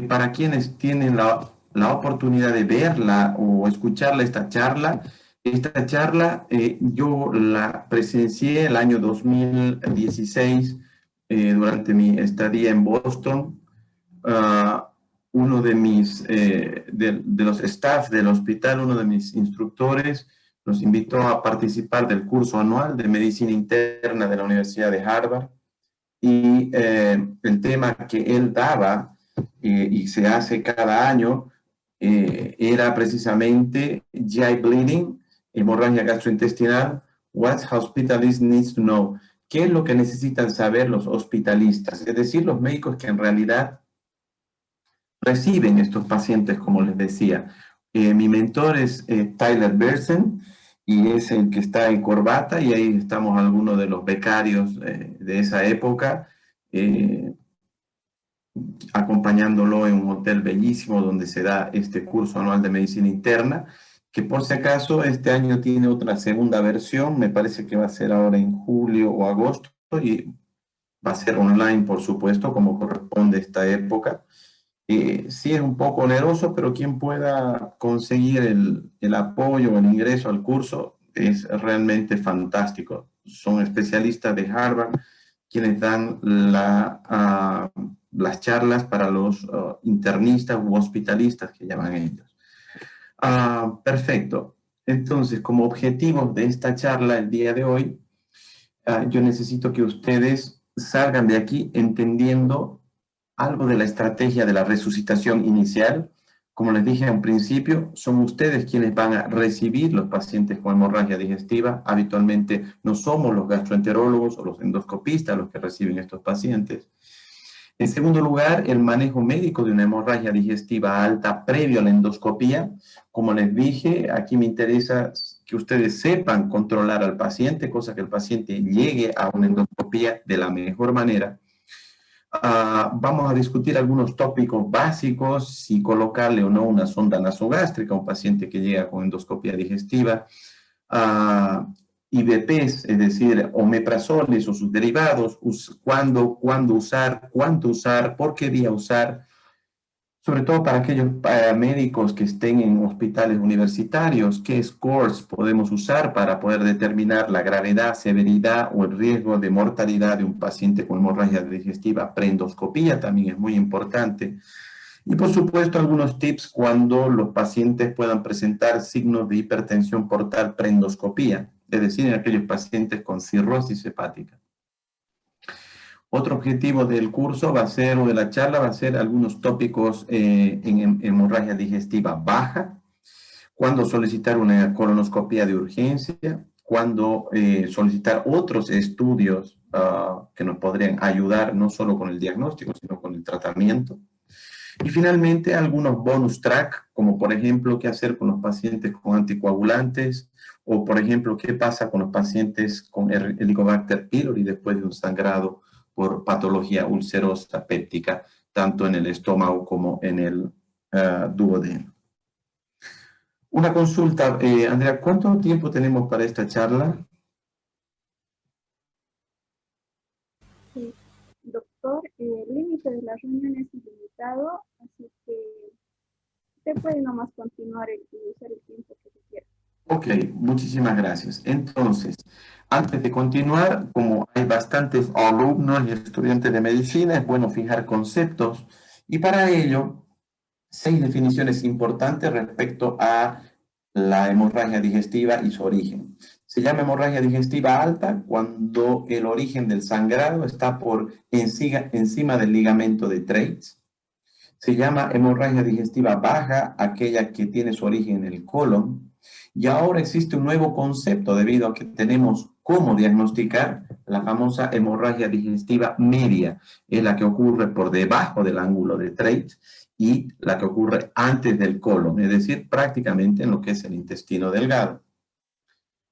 para quienes tienen la oportunidad de verla o escucharla, esta charla yo la presencié el año 2016 durante mi estadía en Boston. Ah, uno de de los staff del hospital, uno de mis instructores, nos invitó a participar del curso anual de medicina interna de la Universidad de Harvard y el tema que él daba y se hace cada año era precisamente GI bleeding, hemorragia gastrointestinal, what hospitalists need to know, qué es lo que necesitan saber los hospitalistas, es decir, los médicos que en realidad reciben estos pacientes, como les decía. Mi mentor es Tyler Bersen y es el que está en corbata y ahí estamos algunos de los becarios de esa época, eh, acompañándolo en un hotel bellísimo donde se da este curso anual de medicina interna, que por si acaso este año tiene otra segunda versión, me parece que va a ser ahora en julio o agosto y va a ser online, por supuesto, como corresponde a esta época. Sí es un poco oneroso, pero quien pueda conseguir el apoyo o el ingreso al curso es realmente fantástico. Son especialistas de Harvard quienes dan las charlas para los internistas u hospitalistas que llaman ellos. Perfecto. Entonces, como objetivo de esta charla el día de hoy, yo necesito que ustedes salgan de aquí entendiendo algo de la estrategia de la resucitación inicial. Como les dije al principio, son ustedes quienes van a recibir los pacientes con hemorragia digestiva. Habitualmente no somos los gastroenterólogos o los endoscopistas los que reciben estos pacientes. En segundo lugar, el manejo médico de una hemorragia digestiva alta previo a la endoscopía. Como les dije, aquí me interesa que ustedes sepan controlar al paciente, cosa que el paciente llegue a una endoscopía de la mejor manera. Vamos a discutir algunos tópicos básicos, si colocarle o no una sonda nasogástrica a un paciente que llega con endoscopía digestiva, IVPs, es decir, omeprazoles o sus derivados, cuándo usar, cuánto usar, por qué día usar, sobre todo para aquellos médicos que estén en hospitales universitarios, qué scores podemos usar para poder determinar la gravedad, severidad o el riesgo de mortalidad de un paciente con hemorragia digestiva preendoscopía, también es muy importante. Y por supuesto algunos tips cuando los pacientes puedan presentar signos de hipertensión portal preendoscopía, es decir, en aquellos pacientes con cirrosis hepática. Otro objetivo del curso va a ser, o de la charla, va a ser algunos tópicos en hemorragia digestiva baja, cuándo solicitar una colonoscopia de urgencia, cuándo solicitar otros estudios que nos podrían ayudar no solo con el diagnóstico, sino con el tratamiento. Y finalmente, algunos bonus track, como por ejemplo, qué hacer con los pacientes con anticoagulantes, o por ejemplo, qué pasa con los pacientes con Helicobacter pylori después de un sangrado por patología ulcerosa péptica, tanto en el estómago como en el duodeno. Una consulta, Andrea, ¿cuánto tiempo tenemos para esta charla? Sí, doctor, el límite de la reunión es ilimitado, así que usted puede nomás continuar y usar el tiempo que quiera. Ok, muchísimas gracias. Entonces, antes de continuar, como hay bastantes alumnos y estudiantes de medicina, es bueno fijar conceptos y para ello, 6 definiciones importantes respecto a la hemorragia digestiva y su origen. Se llama hemorragia digestiva alta cuando el origen del sangrado está por encima del ligamento de Treitz. Se llama hemorragia digestiva baja, aquella que tiene su origen en el colon. Y ahora existe un nuevo concepto debido a que tenemos cómo diagnosticar la famosa hemorragia digestiva media. Es la que ocurre por debajo del ángulo de Treitz y la que ocurre antes del colon, es decir, prácticamente en lo que es el intestino delgado.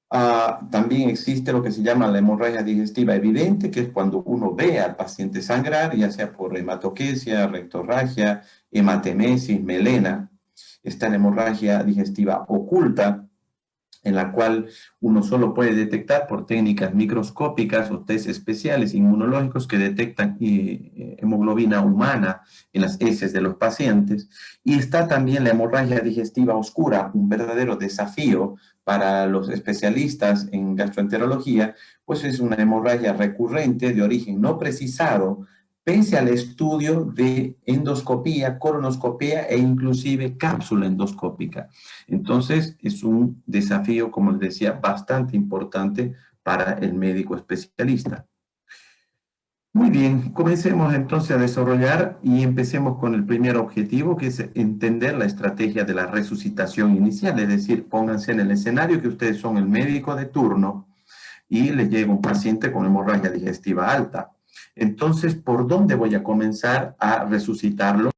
También existe lo que se llama la hemorragia digestiva evidente, que es cuando uno ve al paciente sangrar, ya sea por hematoquesia, rectorragia, hematemesis, melena. Está la hemorragia digestiva oculta, en la cual uno solo puede detectar por técnicas microscópicas o test especiales inmunológicos que detectan hemoglobina humana en las heces de los pacientes. Y está también la hemorragia digestiva oscura, un verdadero desafío para los especialistas en gastroenterología, pues es una hemorragia recurrente de origen no precisado, pese al estudio de endoscopía, colonoscopía e inclusive cápsula endoscópica. Entonces, es un desafío, como les decía, bastante importante para el médico especialista. Muy bien, comencemos entonces a desarrollar y empecemos con el primer objetivo, que es entender la estrategia de la resucitación inicial, es decir, pónganse en el escenario que ustedes son el médico de turno y le llega un paciente con hemorragia digestiva alta. Entonces, ¿por dónde voy a comenzar a resucitarlo?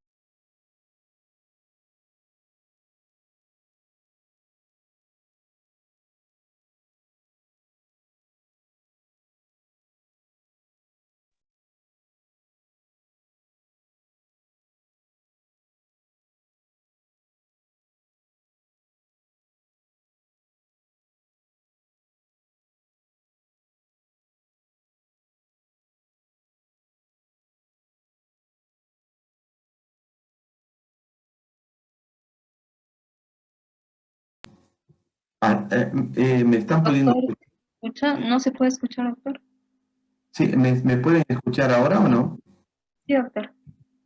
¿Me están pudiendo Doctor, ¿escucha? No se puede escuchar, doctor. Sí, ¿me pueden escuchar ahora o no? Sí, doctor.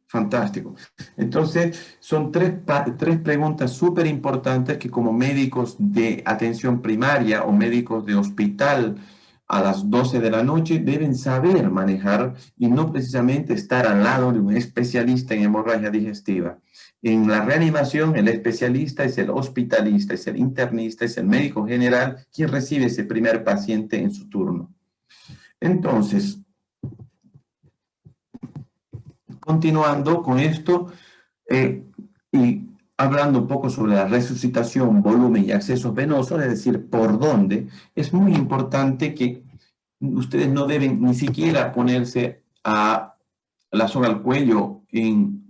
Fantástico. Entonces, son tres preguntas súper importantes que como médicos de atención primaria o médicos de hospital a las 12 de la noche deben saber manejar y no precisamente estar al lado de un especialista en hemorragia digestiva. En la reanimación, el especialista es el hospitalista, es el internista, es el médico general quien recibe ese primer paciente en su turno. Entonces, continuando con esto, y hablando un poco sobre la resucitación, volumen y accesos venosos, es decir, por dónde, es muy importante que ustedes no deben ni siquiera ponerse a la soga al cuello en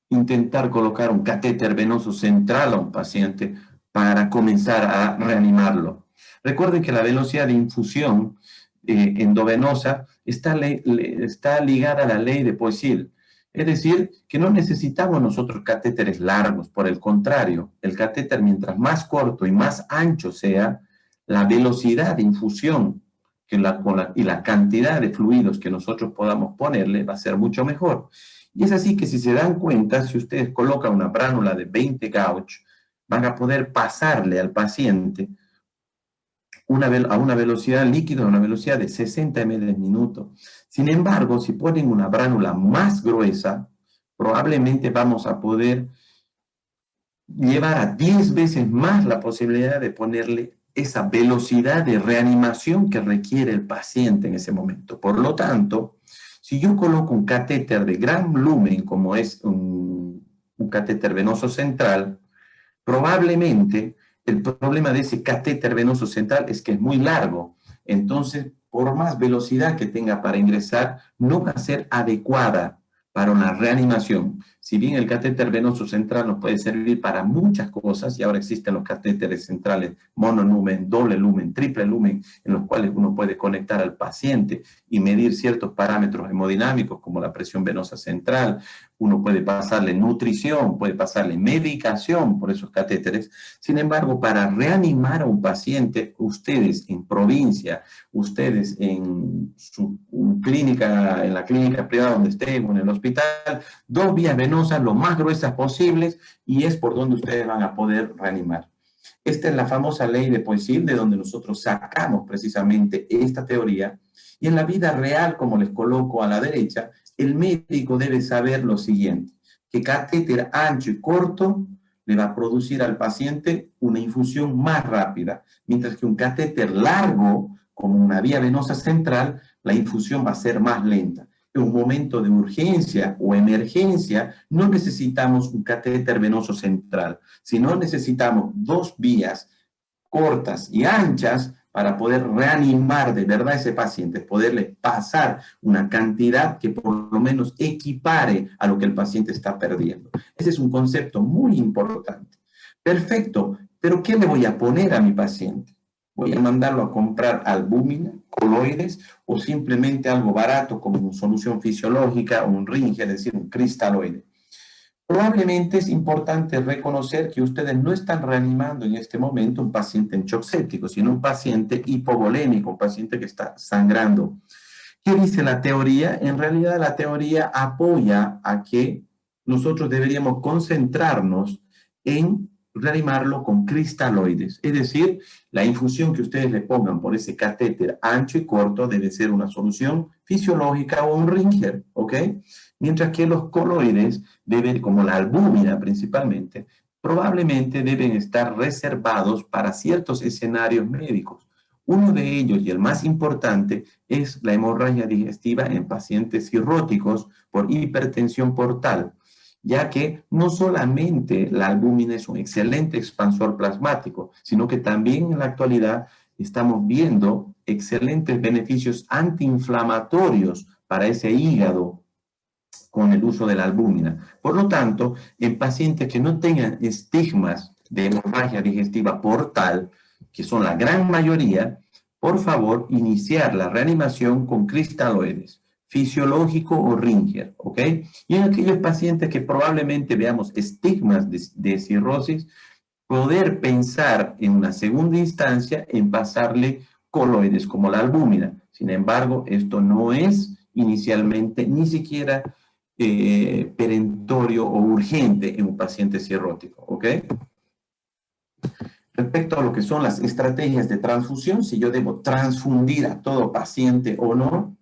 intentar colocar un catéter venoso central a un paciente para comenzar a reanimarlo. Recuerden que la velocidad de infusión endovenosa está ligada a la ley de Poiseuille. Es decir, que no necesitamos nosotros catéteres largos, por el contrario, el catéter mientras más corto y más ancho sea, la velocidad de infusión y la cantidad de fluidos que nosotros podamos ponerle va a ser mucho mejor. Y es así que si se dan cuenta, si ustedes colocan una bránula de 20 gauge, van a poder pasarle al paciente a una velocidad líquida, a una velocidad de 60 ml en minuto. Sin embargo, si ponen una bránula más gruesa, probablemente vamos a poder llevar a 10 veces más la posibilidad de ponerle esa velocidad de reanimación que requiere el paciente en ese momento. Por lo tanto, si yo coloco un catéter de gran lumen, como es un catéter venoso central, probablemente el problema de ese catéter venoso central es que es muy largo. Entonces, por más velocidad que tenga para ingresar, no va a ser adecuada para una reanimación. Si bien el catéter venoso central nos puede servir para muchas cosas, y ahora existen los catéteres centrales monolumen, doble lumen, triple lumen, en los cuales uno puede conectar al paciente y medir ciertos parámetros hemodinámicos como la presión venosa central, uno puede pasarle nutrición, puede pasarle medicación por esos catéteres. Sin embargo, para reanimar a un paciente, ustedes en provincia, ustedes en su clínica, en la clínica privada donde estén o en el hospital, 2 vías venosas lo más gruesas posibles y es por donde ustedes van a poder reanimar. Esta es la famosa ley de Poiseuille, de donde nosotros sacamos precisamente esta teoría. Y en la vida real, como les coloco a la derecha, el médico debe saber lo siguiente, que catéter ancho y corto le va a producir al paciente una infusión más rápida, mientras que un catéter largo, como una vía venosa central, la infusión va a ser más lenta. En un momento de urgencia o emergencia, no necesitamos un catéter venoso central, sino necesitamos 2 vías cortas y anchas para poder reanimar de verdad a ese paciente, poderle pasar una cantidad que por lo menos equipare a lo que el paciente está perdiendo. Ese es un concepto muy importante. Perfecto, pero ¿qué le voy a poner a mi paciente? Voy a mandarlo a comprar albúmina, coloides, o simplemente algo barato como una solución fisiológica o un Ringer, es decir, un cristaloide. Probablemente es importante reconocer que ustedes no están reanimando en este momento un paciente en shock séptico, sino un paciente hipovolémico, un paciente que está sangrando. ¿Qué dice la teoría? En realidad la teoría apoya a que nosotros deberíamos concentrarnos en reanimarlo con cristaloides. Es decir, la infusión que ustedes le pongan por ese catéter ancho y corto debe ser una solución fisiológica o un Ringer, ¿ok? Mientras que los coloides deben, como la albúmina principalmente, probablemente deben estar reservados para ciertos escenarios médicos. Uno de ellos, y el más importante, es la hemorragia digestiva en pacientes cirróticos por hipertensión portal, ya que no solamente la albúmina es un excelente expansor plasmático, sino que también en la actualidad estamos viendo excelentes beneficios antiinflamatorios para ese hígado con el uso de la albúmina. Por lo tanto, en pacientes que no tengan estigmas de hemorragia digestiva portal, que son la gran mayoría, por favor, iniciar la reanimación con cristaloides, fisiológico o Ringer, ¿ok? Y en aquellos pacientes que probablemente veamos estigmas de cirrosis, poder pensar en una segunda instancia en pasarle coloides como la albúmina. Sin embargo, esto no es inicialmente ni siquiera perentorio o urgente en un paciente cirrótico, ¿ok? Respecto a lo que son las estrategias de transfusión, si yo debo transfundir a todo paciente o no,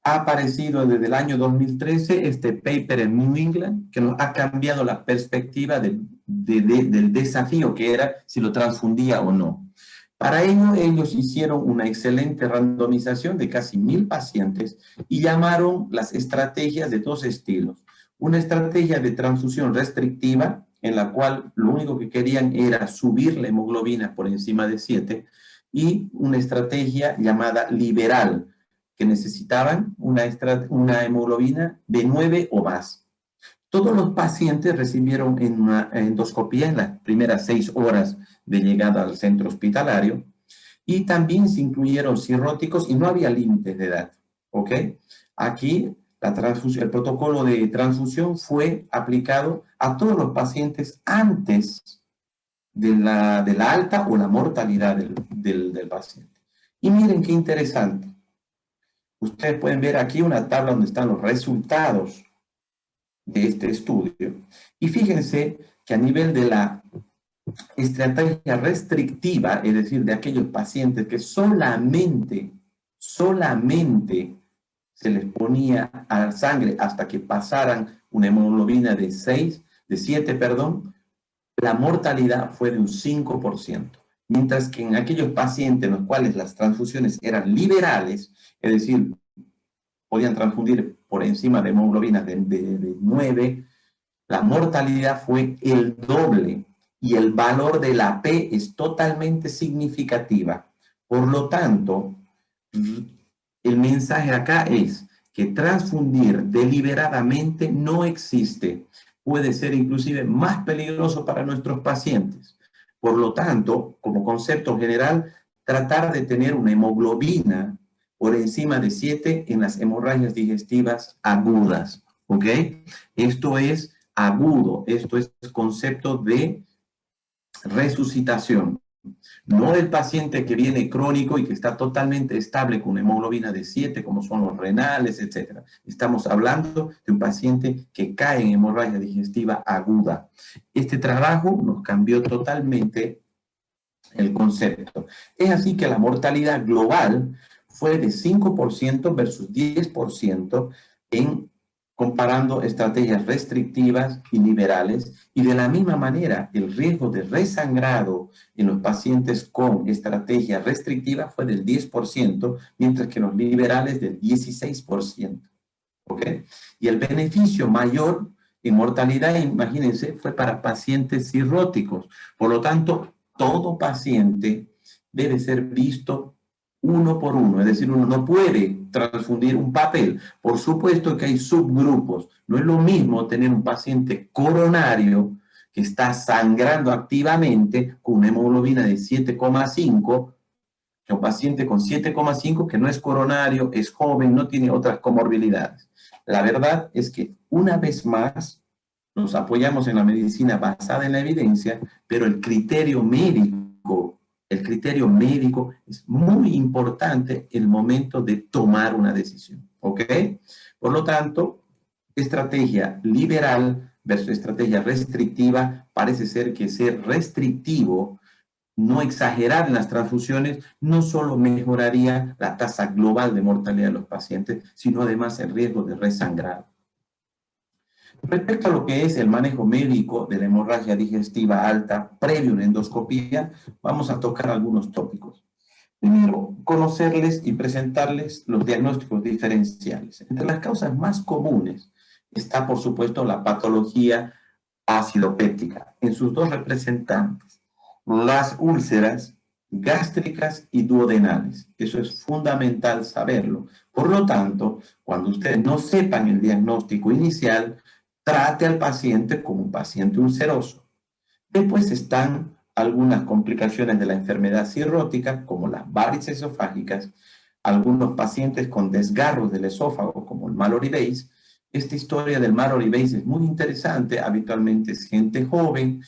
ha aparecido desde el año 2013 este paper en New England que nos ha cambiado la perspectiva del desafío que era si lo transfundía o no. Para ello, ellos hicieron una excelente randomización de casi 1000 pacientes y llamaron las estrategias de dos estilos. Una estrategia de transfusión restrictiva, en la cual lo único que querían era subir la hemoglobina por encima de 7, y una estrategia llamada liberal, que necesitaban una hemoglobina de 9 o más. Todos los pacientes recibieron una endoscopía en las primeras 6 horas de llegada al centro hospitalario y también se incluyeron cirróticos y no había límites de edad, ¿ok? Aquí el protocolo de transfusión fue aplicado a todos los pacientes antes de la alta o la mortalidad del paciente. Y miren qué interesante. Ustedes pueden ver aquí una tabla donde están los resultados de este estudio. Y fíjense que a nivel de la estrategia restrictiva, es decir, de aquellos pacientes que solamente se les ponía a sangre hasta que pasaran una hemoglobina de 7, la mortalidad fue de un 5%. Mientras que en aquellos pacientes en los cuales las transfusiones eran liberales, es decir, podían transfundir por encima de hemoglobinas de 9, la mortalidad fue el doble y el valor de la P es totalmente significativa. Por lo tanto, el mensaje acá es que transfundir deliberadamente no existe. Puede ser inclusive más peligroso para nuestros pacientes. Por lo tanto, como concepto general, tratar de tener una hemoglobina por encima de 7 en las hemorragias digestivas agudas, ¿ok? Esto es agudo, esto es concepto de resucitación. No del paciente que viene crónico y que está totalmente estable con una hemoglobina de 7, como son los renales, etc. Estamos hablando de un paciente que cae en hemorragia digestiva aguda. Este trabajo nos cambió totalmente el concepto. Es así que la mortalidad global fue de 5% versus 10% comparando estrategias restrictivas y liberales, y de la misma manera el riesgo de resangrado en los pacientes con estrategia restrictiva fue del 10%, mientras que los liberales del 16%. ¿Ok? Y el beneficio mayor en mortalidad, imagínense, fue para pacientes cirróticos. Por lo tanto, todo paciente debe ser visto uno por uno, es decir, uno no puede transfundir un papel. Por supuesto que hay subgrupos. No es lo mismo tener un paciente coronario que está sangrando activamente con una hemoglobina de 7,5 Un paciente con 7,5 que no es coronario, es joven, no tiene otras comorbilidades. La verdad es que una vez más nos apoyamos en la medicina basada en la evidencia, pero el criterio médico es muy importante en el momento de tomar una decisión, ¿ok? Por lo tanto, estrategia liberal versus estrategia restrictiva, parece ser que ser restrictivo, no exagerar en las transfusiones, no solo mejoraría la tasa global de mortalidad de los pacientes, sino además el riesgo de resangrar. Respecto a lo que es el manejo médico de la hemorragia digestiva alta previo a una endoscopía, vamos a tocar algunos tópicos. Primero, conocerles y presentarles los diagnósticos diferenciales. Entre las causas más comunes está, por supuesto, la patología acidopéptica en sus dos representantes, las úlceras gástricas y duodenales. Eso es fundamental saberlo. Por lo tanto, cuando ustedes no sepan el diagnóstico inicial, trate al paciente como un paciente ulceroso. Después están algunas complicaciones de la enfermedad cirrótica, como las varices esofágicas, algunos pacientes con desgarros del esófago, como el Mallory Weiss. Esta historia del Mallory Weiss es muy interesante, habitualmente es gente joven.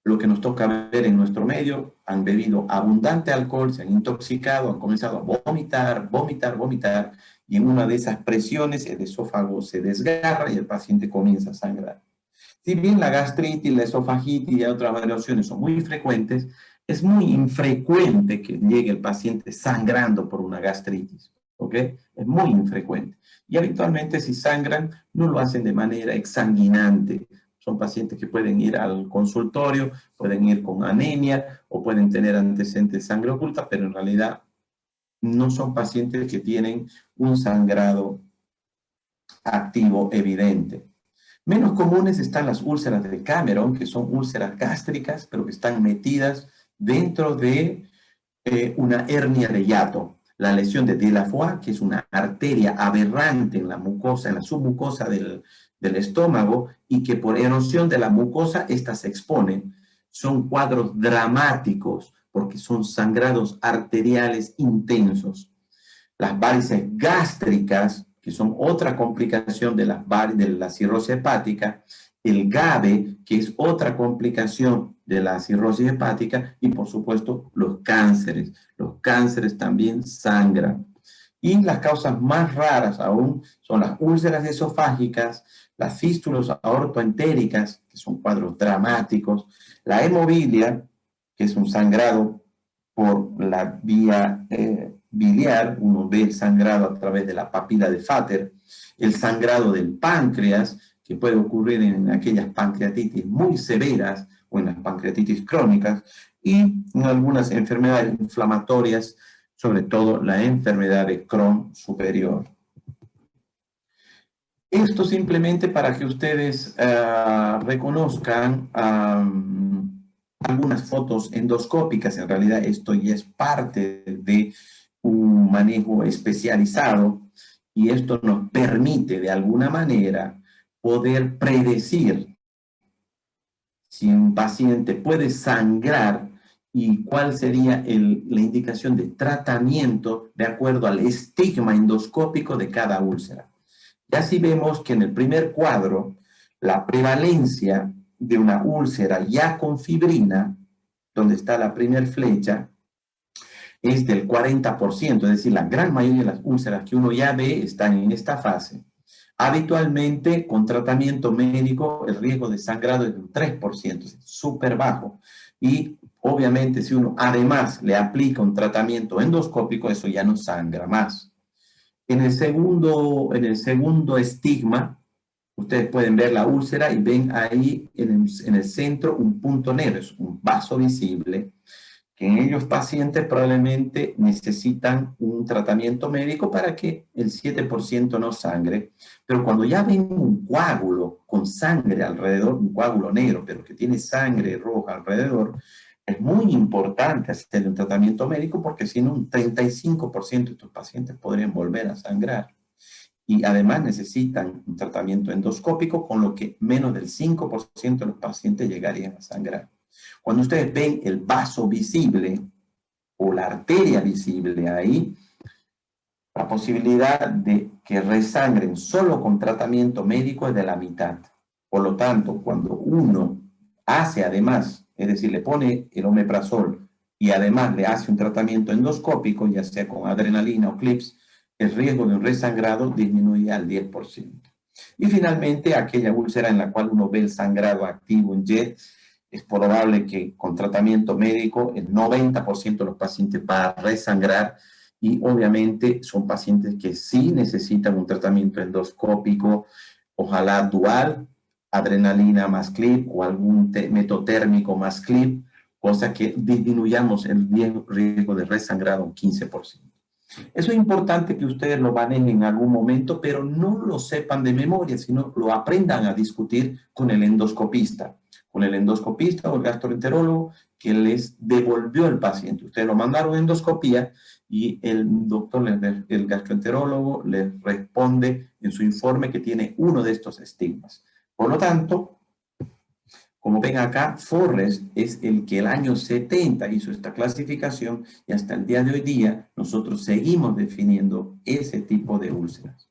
Lo que nos toca ver en nuestro medio, han bebido abundante alcohol, se han intoxicado, han comenzado a vomitar, y en una de esas presiones el esófago se desgarra y el paciente comienza a sangrar. Si bien la gastritis, la esofagitis y otras variaciones son muy frecuentes, es muy infrecuente que llegue el paciente sangrando por una gastritis, ¿ok? Es muy infrecuente. Y habitualmente si sangran, no lo hacen de manera exsanguinante. Son pacientes que pueden ir al consultorio, pueden ir con anemia o pueden tener antecedentes de sangre oculta, pero en realidad no son pacientes que tienen un sangrado activo evidente. Menos comunes están las úlceras de Cameron, que son úlceras gástricas, pero que están metidas dentro de una hernia de hiato. La lesión de Delafoy, que es una arteria aberrante en la mucosa, en la submucosa del estómago, y que por erosión de la mucosa, esta se expone. Son cuadros dramáticos, porque son sangrados arteriales intensos. Las varices gástricas, que son otra complicación de la cirrosis hepática, el GABE, que es otra complicación de la cirrosis hepática, y por supuesto los cánceres. Los cánceres también sangran. Y las causas más raras aún son las úlceras esofágicas, las fístulas aortoentéricas, que son cuadros dramáticos, la hemofilia, que es un sangrado por la vía biliar, uno ve el sangrado a través de la papila de Vater, el sangrado del páncreas, que puede ocurrir en aquellas pancreatitis muy severas o en las pancreatitis crónicas, y en algunas enfermedades inflamatorias, sobre todo la enfermedad de Crohn superior. Esto simplemente para que ustedes reconozcan algunas fotos endoscópicas. En realidad esto ya es parte de un manejo especializado y esto nos permite de alguna manera poder predecir si un paciente puede sangrar y cuál sería la indicación de tratamiento de acuerdo al estigma endoscópico de cada úlcera. Ya si vemos que en el primer cuadro la prevalencia de una úlcera ya con fibrina, donde está la primera flecha, es del 40%, es decir, la gran mayoría de las úlceras que uno ya ve están en esta fase. Habitualmente, con tratamiento médico, el riesgo de sangrado es de un 3%, es súper bajo. Y obviamente, si uno además le aplica un tratamiento endoscópico, eso ya no sangra más. En el segundo estigma, ustedes pueden ver la úlcera y ven ahí en el centro un punto negro, es un vaso visible, que en ellos pacientes probablemente necesitan un tratamiento médico para que el 7% no sangre. Pero cuando ya ven un coágulo con sangre alrededor, un coágulo negro, pero que tiene sangre roja alrededor, es muy importante hacer un tratamiento médico porque si no, un 35% de estos pacientes podrían volver a sangrar. Y además necesitan un tratamiento endoscópico, con lo que menos del 5% de los pacientes llegarían a sangrar. Cuando ustedes ven el vaso visible, o la arteria visible ahí, la posibilidad de que resangren solo con tratamiento médico es de la mitad. Por lo tanto, cuando uno hace además, es decir, le pone el omeprazol y además le hace un tratamiento endoscópico, ya sea con adrenalina o clips, el riesgo de un resangrado disminuye al 10%. Y finalmente, aquella úlcera en la cual uno ve el sangrado activo en jet, es probable que con tratamiento médico el 90% de los pacientes va a resangrar, y obviamente son pacientes que sí necesitan un tratamiento endoscópico, ojalá dual, adrenalina más clip o algún método térmico más clip, cosa que disminuyamos el riesgo de resangrado un 15%. Eso es importante que ustedes lo manejen en algún momento, pero no lo sepan de memoria, sino lo aprendan a discutir con el endoscopista o el gastroenterólogo que les devolvió el paciente. Ustedes lo mandaron a endoscopía y el doctor, el gastroenterólogo, les responde en su informe que tiene uno de estos estigmas. Por lo tanto, como ven acá, Forrest es el que el año 70 hizo esta clasificación y hasta el día de hoy día nosotros seguimos definiendo ese tipo de úlceras.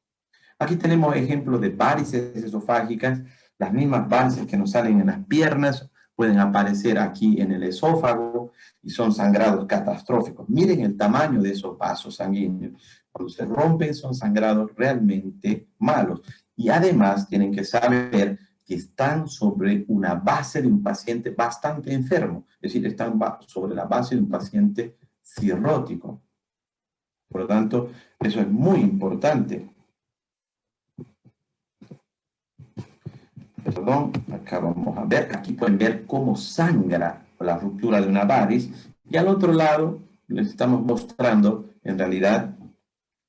Aquí tenemos ejemplos de varices esofágicas, las mismas varices que nos salen en las piernas pueden aparecer aquí en el esófago y son sangrados catastróficos. Miren el tamaño de esos vasos sanguíneos. Cuando se rompen son sangrados realmente malos. Y además tienen que saber que están sobre una base de un paciente bastante enfermo, es decir, están sobre la base de un paciente cirrótico. Por lo tanto, eso es muy importante. Perdón, acá vamos a ver, aquí pueden ver cómo sangra la ruptura de una variz, y al otro lado les estamos mostrando en realidad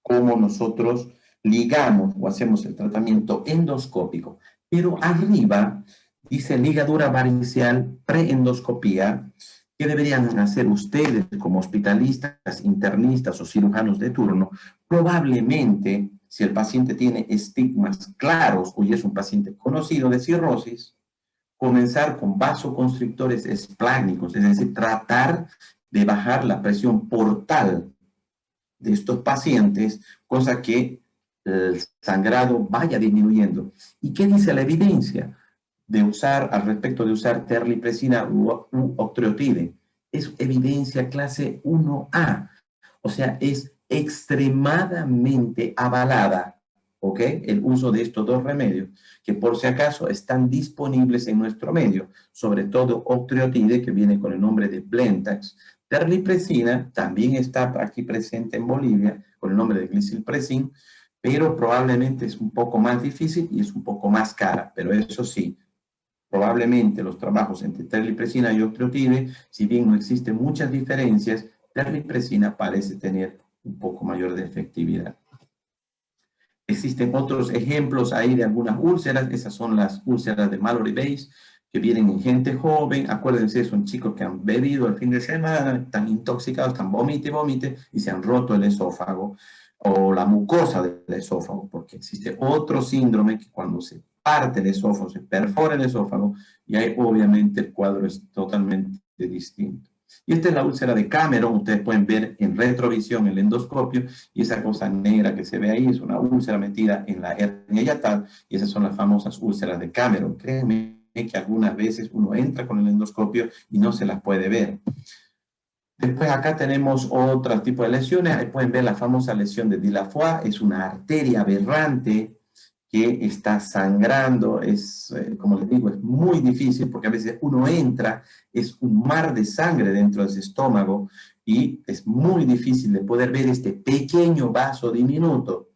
cómo nosotros ligamos o hacemos el tratamiento endoscópico. Pero arriba dice ligadura varicial preendoscopía, que deberían hacer ustedes como hospitalistas, internistas o cirujanos de turno. Probablemente, si el paciente tiene estigmas claros o ya es un paciente conocido de cirrosis, comenzar con vasoconstrictores esplácnicos, es decir, tratar de bajar la presión portal de estos pacientes, cosa que el sangrado vaya disminuyendo. ¿Y qué dice la evidencia de usar, al respecto de usar terlipresina u octreotide? Es evidencia clase 1A, o sea, es extremadamente avalada, ¿ok? El uso de estos dos remedios, que por si acaso están disponibles en nuestro medio, sobre todo octreotide, que viene con el nombre de Blentax. Terlipresina también está aquí presente en Bolivia con el nombre de glicilpresin, pero probablemente es un poco más difícil y es un poco más cara, pero eso sí, probablemente los trabajos entre terlipresina y octreotide, si bien no existen muchas diferencias, terlipresina parece tener un poco mayor de efectividad. Existen otros ejemplos ahí de algunas úlceras, esas son las úlceras de Mallory Base, que vienen en gente joven. Acuérdense, son chicos que han bebido el fin de semana, están intoxicados, están vomite y se han roto el esófago o la mucosa del esófago, porque existe otro síndrome que cuando se parte el esófago, se perfora el esófago, y ahí obviamente el cuadro es totalmente distinto. Y esta es la úlcera de Cameron, ustedes pueden ver en retrovisión el endoscopio, y esa cosa negra que se ve ahí es una úlcera metida en la hernia hiatal, y esas son las famosas úlceras de Cameron. Créanme que algunas veces uno entra con el endoscopio y no se las puede ver. Después acá tenemos otro tipo de lesiones. Ahí pueden ver la famosa lesión de Delafoy. Es una arteria aberrante que está sangrando. Es, como les digo, es muy difícil porque a veces uno entra, es un mar de sangre dentro de ese estómago y es muy difícil de poder ver este pequeño vaso diminuto.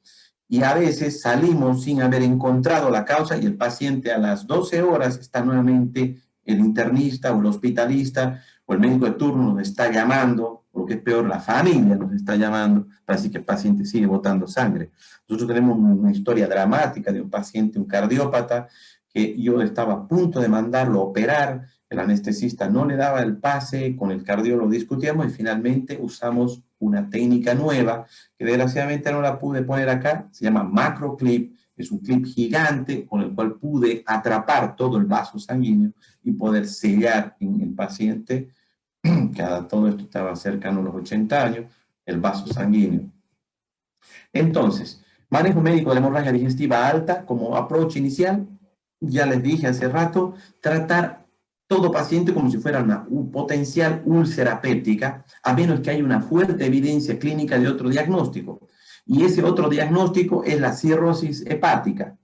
Y a veces salimos sin haber encontrado la causa y el paciente a las 12 horas está nuevamente el internista o el hospitalista o el médico de turno nos está llamando, o lo que es peor, la familia nos está llamando para decir que el paciente sigue botando sangre. Nosotros tenemos una historia dramática de un paciente, un cardiópata, que yo estaba a punto de mandarlo a operar, el anestesista no le daba el pase, con el cardiólogo discutíamos y finalmente usamos una técnica nueva que desgraciadamente no la pude poner acá, se llama macroclip, es un clip gigante con el cual pude atrapar todo el vaso sanguíneo y poder sellar en el paciente todo esto estaba cercano a los 80 años, el vaso sanguíneo. Entonces, manejo médico de la hemorragia digestiva alta como approach inicial, ya les dije hace rato, tratar todo paciente como si fuera una potencial úlcera péptica, a menos que haya una fuerte evidencia clínica de otro diagnóstico. Y ese otro diagnóstico es la cirrosis hepática.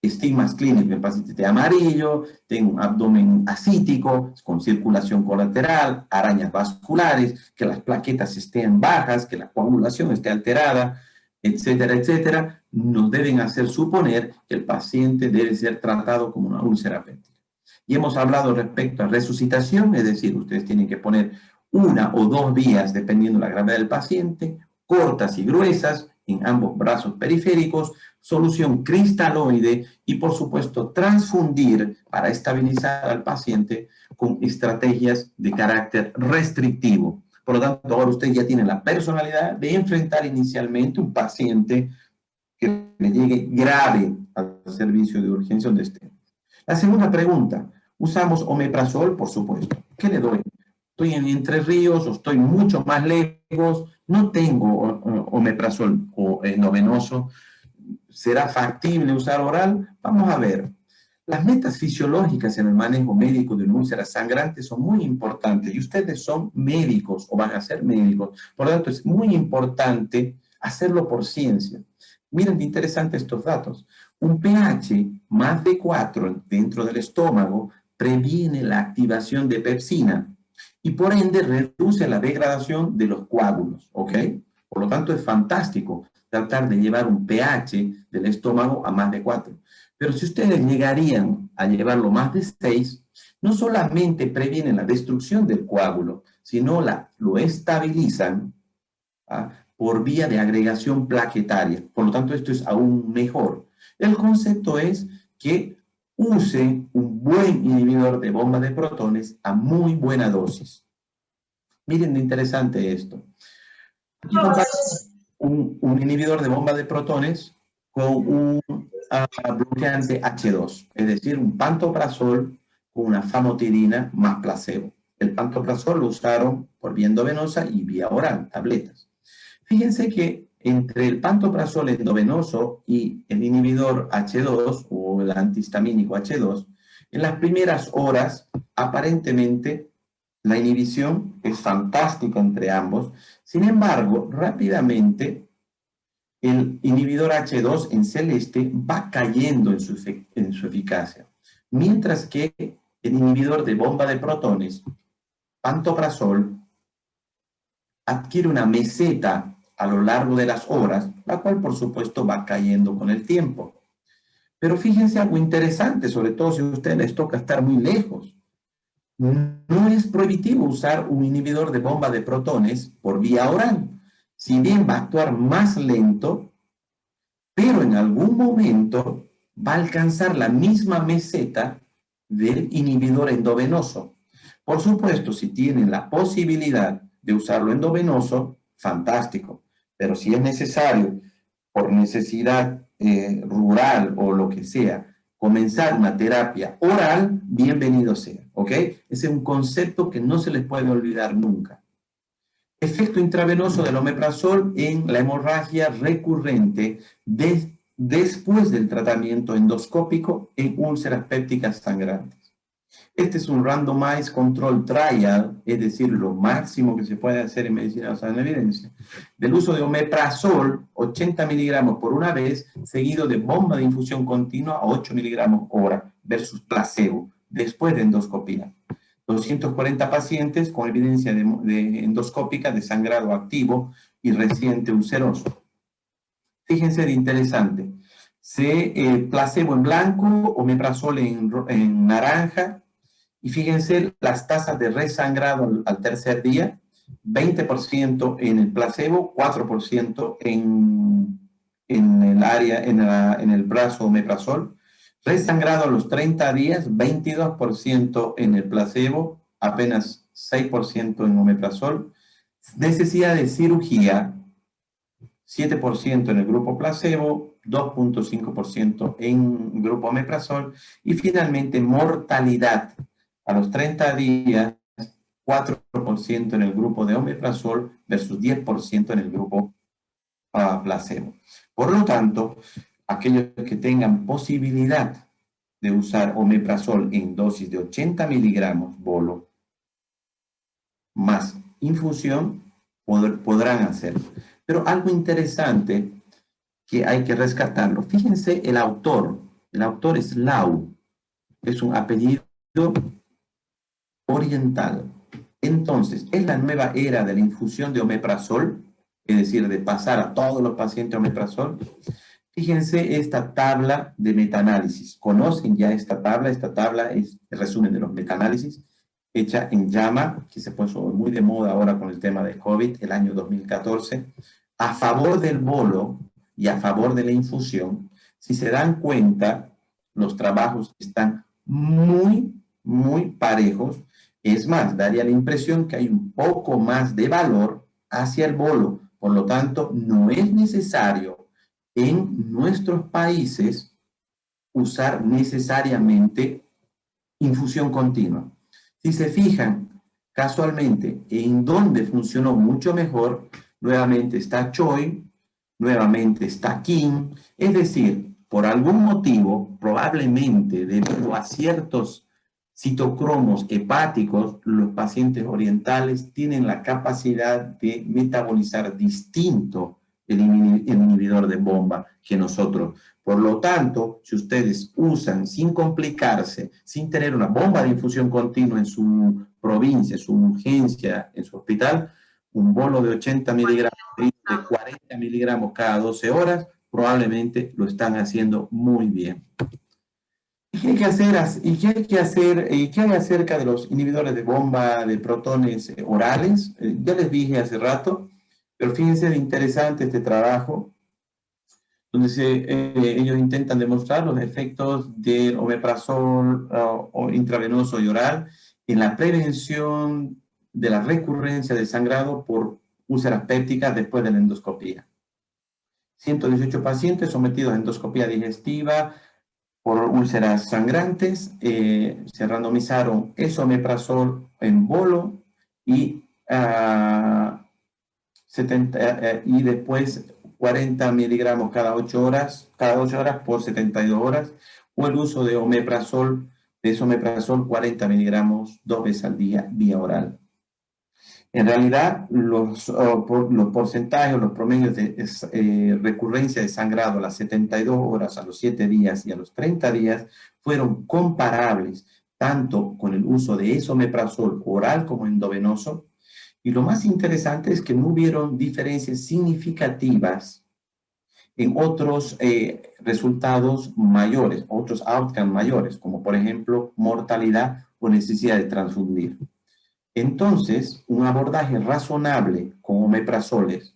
Estigmas clínicos, el paciente esté amarillo, tenga un abdomen ascítico, con circulación colateral, arañas vasculares, que las plaquetas estén bajas, que la coagulación esté alterada, etcétera, etcétera, nos deben hacer suponer que el paciente debe ser tratado como una úlcera péptica. Y hemos hablado respecto a resucitación, es decir, ustedes tienen que poner una o dos vías, dependiendo de la gravedad del paciente, cortas y gruesas, en ambos brazos periféricos, solución cristaloide y, por supuesto, transfundir para estabilizar al paciente con estrategias de carácter restrictivo. Por lo tanto, ahora usted ya tiene la personalidad de enfrentar inicialmente un paciente que le llegue grave al servicio de urgencia donde esté. La segunda pregunta, ¿usamos omeprazol? Por supuesto. ¿Qué le doy? Estoy en Entre Ríos o estoy mucho más lejos, no tengo omeprazol o endovenoso. ¿Será factible usar oral? Vamos a ver. Las metas fisiológicas en el manejo médico de una úlcera sangrante son muy importantes y ustedes son médicos o van a ser médicos. Por lo tanto, es muy importante hacerlo por ciencia. Miren qué interesantes estos datos. Un pH más de 4 dentro del estómago previene la activación de pepsina y por ende reduce la degradación de los coágulos, ¿ok? Por lo tanto, es fantástico tratar de llevar un pH del estómago a más de 4. Pero si ustedes llegarían a llevarlo más de 6, no solamente previenen la destrucción del coágulo, sino lo estabilizan por vía de agregación plaquetaria. Por lo tanto, esto es aún mejor. El concepto es que use un buen inhibidor de bomba de protones a muy buena dosis. Miren de interesante esto. Aquí comparamos un inhibidor de bomba de protones con un bloqueante H2, es decir, un pantoprazol con una famotidina más placebo. El pantoprazol lo usaron por vía endovenosa y vía oral, tabletas. Fíjense que entre el pantoprazol endovenoso y el inhibidor H2 o el antihistamínico H2, en las primeras horas, aparentemente, la inhibición es fantástica entre ambos. Sin embargo, rápidamente, el inhibidor H2 en celeste va cayendo en su eficacia. Mientras que el inhibidor de bomba de protones, pantoprazol, adquiere una meseta a lo largo de las horas, la cual por supuesto va cayendo con el tiempo. Pero fíjense algo interesante, sobre todo si a ustedes les toca estar muy lejos. No es prohibitivo usar un inhibidor de bomba de protones por vía oral. Si bien va a actuar más lento, pero en algún momento va a alcanzar la misma meseta del inhibidor endovenoso. Por supuesto, si tienen la posibilidad de usarlo endovenoso, fantástico. Pero si es necesario, por necesidad rural o lo que sea, comenzar una terapia oral, bienvenido sea, ¿ok? Ese es un concepto que no se les puede olvidar nunca. Efecto intravenoso del omeprazol en la hemorragia recurrente después del tratamiento endoscópico en úlceras pépticas sangrantes. Este es un randomized control trial, es decir, lo máximo que se puede hacer en medicina basada en evidencia, del uso de omeprazol, 80 miligramos por una vez, seguido de bomba de infusión continua a 8 miligramos hora, versus placebo, después de endoscopía. 240 pacientes con evidencia de endoscópica de sangrado activo y reciente ulceroso. Fíjense de interesante. Placebo en blanco, omeprazol en naranja, y fíjense las tasas de resangrado al tercer día, 20% en el placebo, 4% en el brazo omeprazol. Resangrado a los 30 días, 22% en el placebo, apenas 6% en omeprazol. Necesidad de cirugía, 7% en el grupo placebo, 2.5% en grupo omeprazol. Y finalmente, mortalidad a los 30 días, 4% en el grupo de omeprazol versus 10% en el grupo placebo. Por lo tanto, aquellos que tengan posibilidad de usar omeprazol en dosis de 80 miligramos bolo más infusión, podrán hacerlo. Pero algo interesante que hay que rescatarlo. Fíjense el autor es Lau, es un apellido oriental. Entonces, es la nueva era de la infusión de omeprazol, es decir, de pasar a todos los pacientes omeprazol. Fíjense esta tabla de metaanálisis. ¿Conocen ya esta tabla? Esta tabla es el resumen de los metaanálisis, hecha en JAMA, que se puso muy de moda ahora con el tema de COVID, el año 2014, a favor del bolo y a favor de la infusión. Si se dan cuenta, los trabajos están muy parejos. Es más, daría la impresión que hay un poco más de valor hacia el bolo. Por lo tanto, no es necesario en nuestros países usar necesariamente infusión continua. Si se fijan, casualmente, en donde funcionó mucho mejor, nuevamente está Choi, nuevamente está Kim, es decir, por algún motivo, probablemente debido a ciertos citocromos hepáticos, los pacientes orientales tienen la capacidad de metabolizar distinto el inhibidor de bomba que nosotros. Por lo tanto, si ustedes usan sin complicarse, sin tener una bomba de infusión continua en su provincia, en su urgencia, en su hospital, un bolo de 80 miligramos, de 40 miligramos cada 12 horas, probablemente lo están haciendo muy bien. ¿Y qué hay que hacer? ¿Y qué hay acerca de los inhibidores de bomba de protones orales? Ya les dije hace rato, pero fíjense de interesante este trabajo, donde ellos intentan demostrar los efectos del omeprazol o intravenoso y oral en la prevención de la recurrencia de sangrado por úlceras pépticas después de la endoscopía. 118 pacientes sometidos a endoscopía digestiva por úlceras sangrantes, se randomizaron esomeprazol en bolo y, y después 40 miligramos cada 8 horas por 72 horas, o el uso de esomeprazol 40 miligramos 2 veces al día vía oral. En realidad, los porcentajes, los promedios de recurrencia de sangrado a las 72 horas, a los 7 días y a los 30 días fueron comparables tanto con el uso de esomeprazol oral como endovenoso. Y lo más interesante es que no hubieron diferencias significativas en otros resultados mayores, otros outcomes mayores, como por ejemplo mortalidad o necesidad de transfundir. Entonces, un abordaje razonable con omeprazoles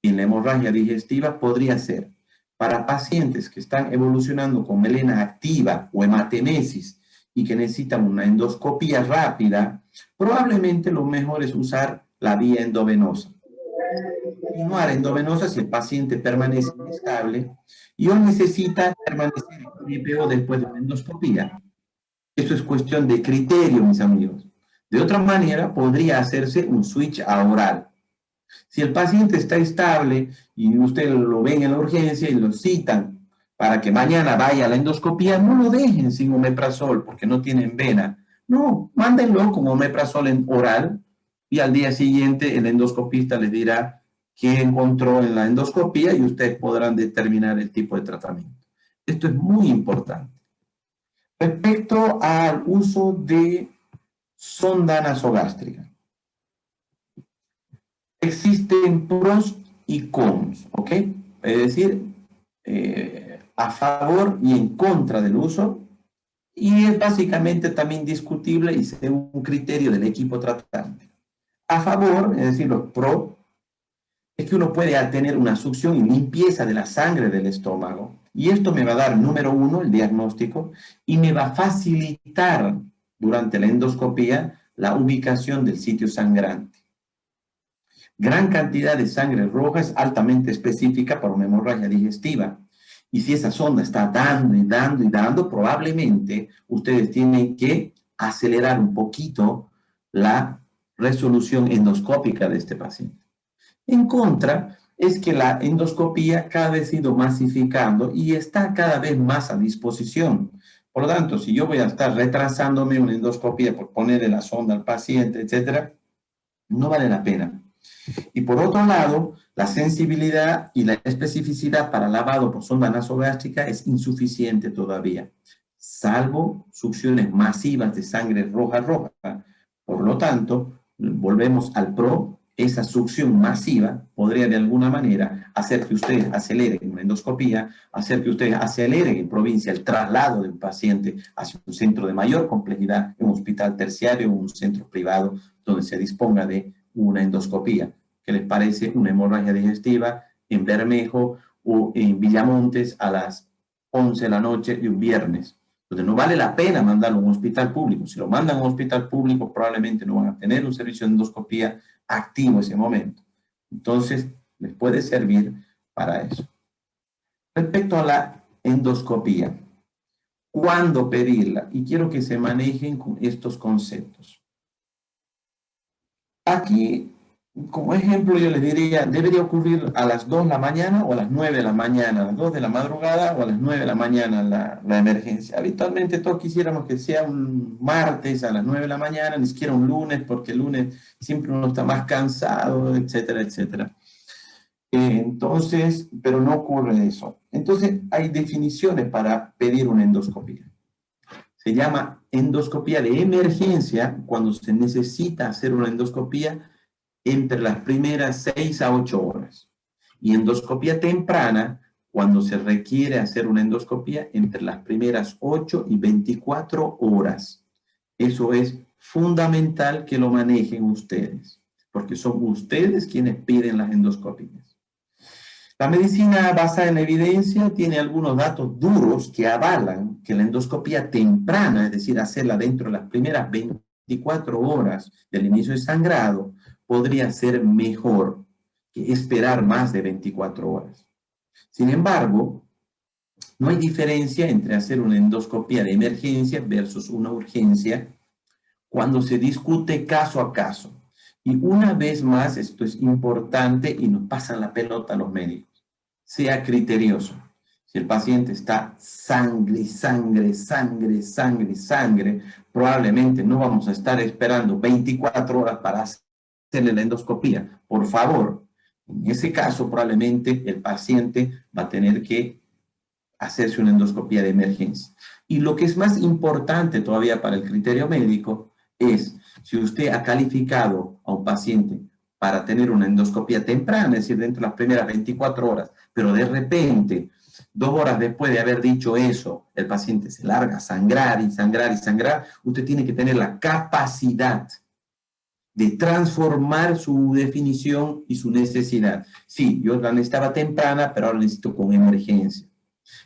en la hemorragia digestiva podría ser para pacientes que están evolucionando con melena activa o hematemesis y que necesitan una endoscopía rápida, probablemente lo mejor es usar la vía endovenosa. Continuar endovenosa si el paciente permanece inestable y o necesita permanecer en IPO después de una endoscopía. Eso es cuestión de criterio, mis amigos. De otra manera, podría hacerse un switch a oral. Si el paciente está estable y usted lo ven en la urgencia y lo citan para que mañana vaya a la endoscopía, no lo dejen sin omeprazol porque no tienen vena. No, mándenlo con omeprazol en oral y al día siguiente el endoscopista les dirá qué encontró en la endoscopía y ustedes podrán determinar el tipo de tratamiento. Esto es muy importante. Respecto al uso de sonda nasogástrica, existen pros y cons, ¿ok? Es decir, a favor y en contra del uso, y es básicamente también discutible y según un criterio del equipo tratante. A favor, es decir, los pro, es que uno puede tener una succión y limpieza de la sangre del estómago, y esto me va a dar, número uno, el diagnóstico, y me va a facilitar durante la endoscopía la ubicación del sitio sangrante. Gran cantidad de sangre roja es altamente específica para una hemorragia digestiva. Y si esa sonda está dando y dando y dando, probablemente ustedes tienen que acelerar un poquito la resolución endoscópica de este paciente. En contra, es que la endoscopía cada vez ha ido masificando y está cada vez más a disposición. Por lo tanto, si yo voy a estar retrasándome una endoscopía por ponerle la sonda al paciente, etcétera, no vale la pena. Y por otro lado, la sensibilidad y la especificidad para lavado por sonda nasogástrica es insuficiente todavía, salvo succiones masivas de sangre roja. Por lo tanto, volvemos al PRO, esa succión masiva podría de alguna manera hacer que ustedes aceleren una endoscopía, hacer que ustedes aceleren en provincia el traslado del paciente hacia un centro de mayor complejidad, un hospital terciario o un centro privado donde se disponga de una endoscopía. ¿Qué les parece una hemorragia digestiva en Bermejo o en Villamontes a las 11 de la noche de un viernes? Entonces no vale la pena mandarlo a un hospital público. Si lo mandan a un hospital público, probablemente no van a tener un servicio de endoscopía activo ese momento. Entonces, les puede servir para eso. Respecto a la endoscopía, ¿cuándo pedirla? Y quiero que se manejen con estos conceptos. Aquí, como ejemplo, yo les diría, debería ocurrir a las 2 de la mañana o a las 9 de la mañana, a las 2 de la madrugada o a las 9 de la mañana la emergencia. Habitualmente todos quisiéramos que sea un martes a las 9 de la mañana, ni siquiera un lunes, porque el lunes siempre uno está más cansado, etcétera, etcétera. Entonces, pero no ocurre eso. Entonces, hay definiciones para pedir una endoscopía. Se llama endoscopía de emergencia cuando se necesita hacer una endoscopía entre las primeras 6 a 8 horas. Y endoscopía temprana cuando se requiere hacer una endoscopía entre las primeras 8 y 24 horas. Eso es fundamental que lo manejen ustedes, porque son ustedes quienes piden las endoscopías. La medicina basada en evidencia tiene algunos datos duros que avalan que la endoscopía temprana, es decir, hacerla dentro de las primeras 24 horas del inicio de sangrado, podría ser mejor que esperar más de 24 horas. Sin embargo, no hay diferencia entre hacer una endoscopía de emergencia versus una urgencia cuando se discute caso a caso. Y una vez más, esto es importante y nos pasan la pelota a los médicos. Sea criterioso. Si el paciente está sangre, probablemente no vamos a estar esperando 24 horas para hacerle la endoscopía. Por favor, en ese caso probablemente el paciente va a tener que hacerse una endoscopía de emergencia. Y lo que es más importante todavía para el criterio médico es, si usted ha calificado a un paciente para tener una endoscopía temprana, es decir, dentro de las primeras 24 horas, pero de repente, 2 horas después de haber dicho eso, el paciente se larga a sangrar, usted tiene que tener la capacidad de transformar su definición y su necesidad. Sí, yo la necesitaba temprana, pero ahora necesito con emergencia.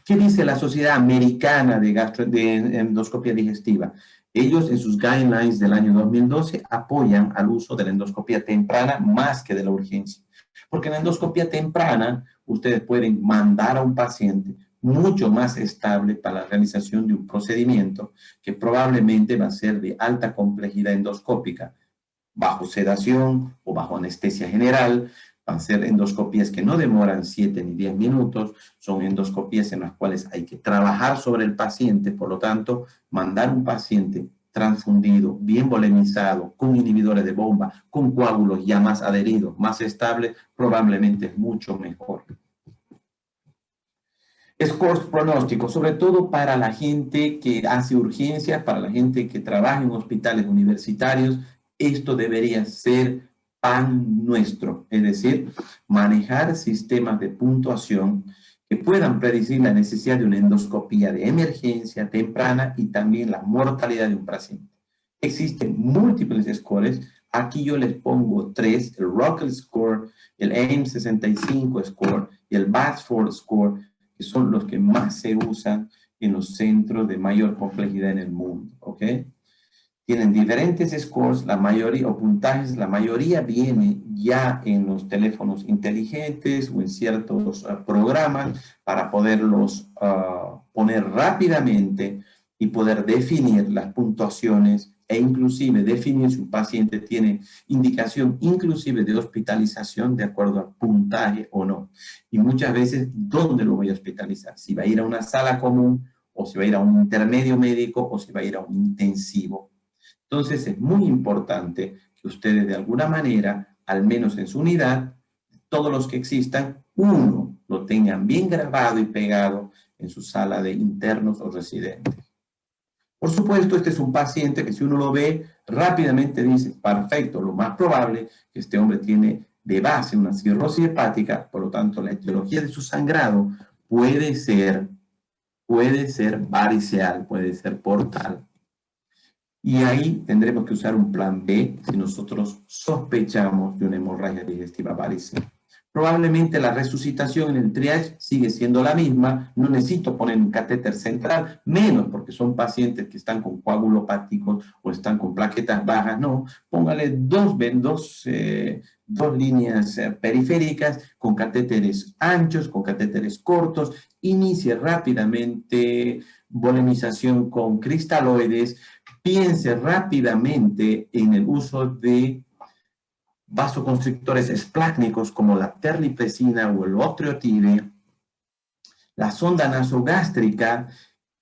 ¿Qué dice la Sociedad Americana de Endoscopia Digestiva? Ellos en sus guidelines del año 2012 apoyan al uso de la endoscopia temprana más que de la urgencia. Porque en la endoscopia temprana ustedes pueden mandar a un paciente mucho más estable para la realización de un procedimiento que probablemente va a ser de alta complejidad endoscópica, bajo sedación o bajo anestesia general. Van a ser endoscopías que no demoran 7 ni 10 minutos, son endoscopías en las cuales hay que trabajar sobre el paciente, por lo tanto, mandar un paciente transfundido, bien volemizado, con inhibidores de bomba, con coágulos ya más adheridos, más estables, probablemente es mucho mejor. Scores pronósticos, sobre todo para la gente que hace urgencias, para la gente que trabaja en hospitales universitarios, esto debería ser pan nuestro, es decir, manejar sistemas de puntuación que puedan predecir la necesidad de una endoscopía de emergencia temprana y también la mortalidad de un paciente. Existen múltiples scores, aquí yo les pongo 3, el Rockl Score, el AIM-65 Score y el Basford Score, que son los que más se usan en los centros de mayor complejidad en el mundo, ¿ok? Tienen diferentes scores, la mayoría, o puntajes, la mayoría viene ya en los teléfonos inteligentes o en ciertos programas para poderlos poner rápidamente y poder definir las puntuaciones e inclusive definir si un paciente tiene indicación inclusive de hospitalización de acuerdo al puntaje o no. Y muchas veces, ¿dónde lo voy a hospitalizar? Si va a ir a una sala común, o si va a ir a un intermedio médico, o si va a ir a un intensivo. Entonces es muy importante que ustedes de alguna manera, al menos en su unidad, todos los que existan, uno, lo tengan bien grabado y pegado en su sala de internos o residentes. Por supuesto, este es un paciente que si uno lo ve, rápidamente dice, perfecto, lo más probable es que este hombre tiene de base una cirrosis hepática, por lo tanto la etiología de su sangrado puede ser variceal, puede ser portal. Y ahí tendremos que usar un plan B si nosotros sospechamos de una hemorragia digestiva variceal. Probablemente la resucitación en el triage sigue siendo la misma, no necesito poner un catéter central, menos porque son pacientes que están con coagulopáticos o están con plaquetas bajas, no, póngale dos líneas periféricas con catéteres anchos, con catéteres cortos, inicie rápidamente volemización con cristaloides, piense rápidamente en el uso de vasoconstrictores esplácnicos como la terlipresina o el octreotide, la sonda nasogástrica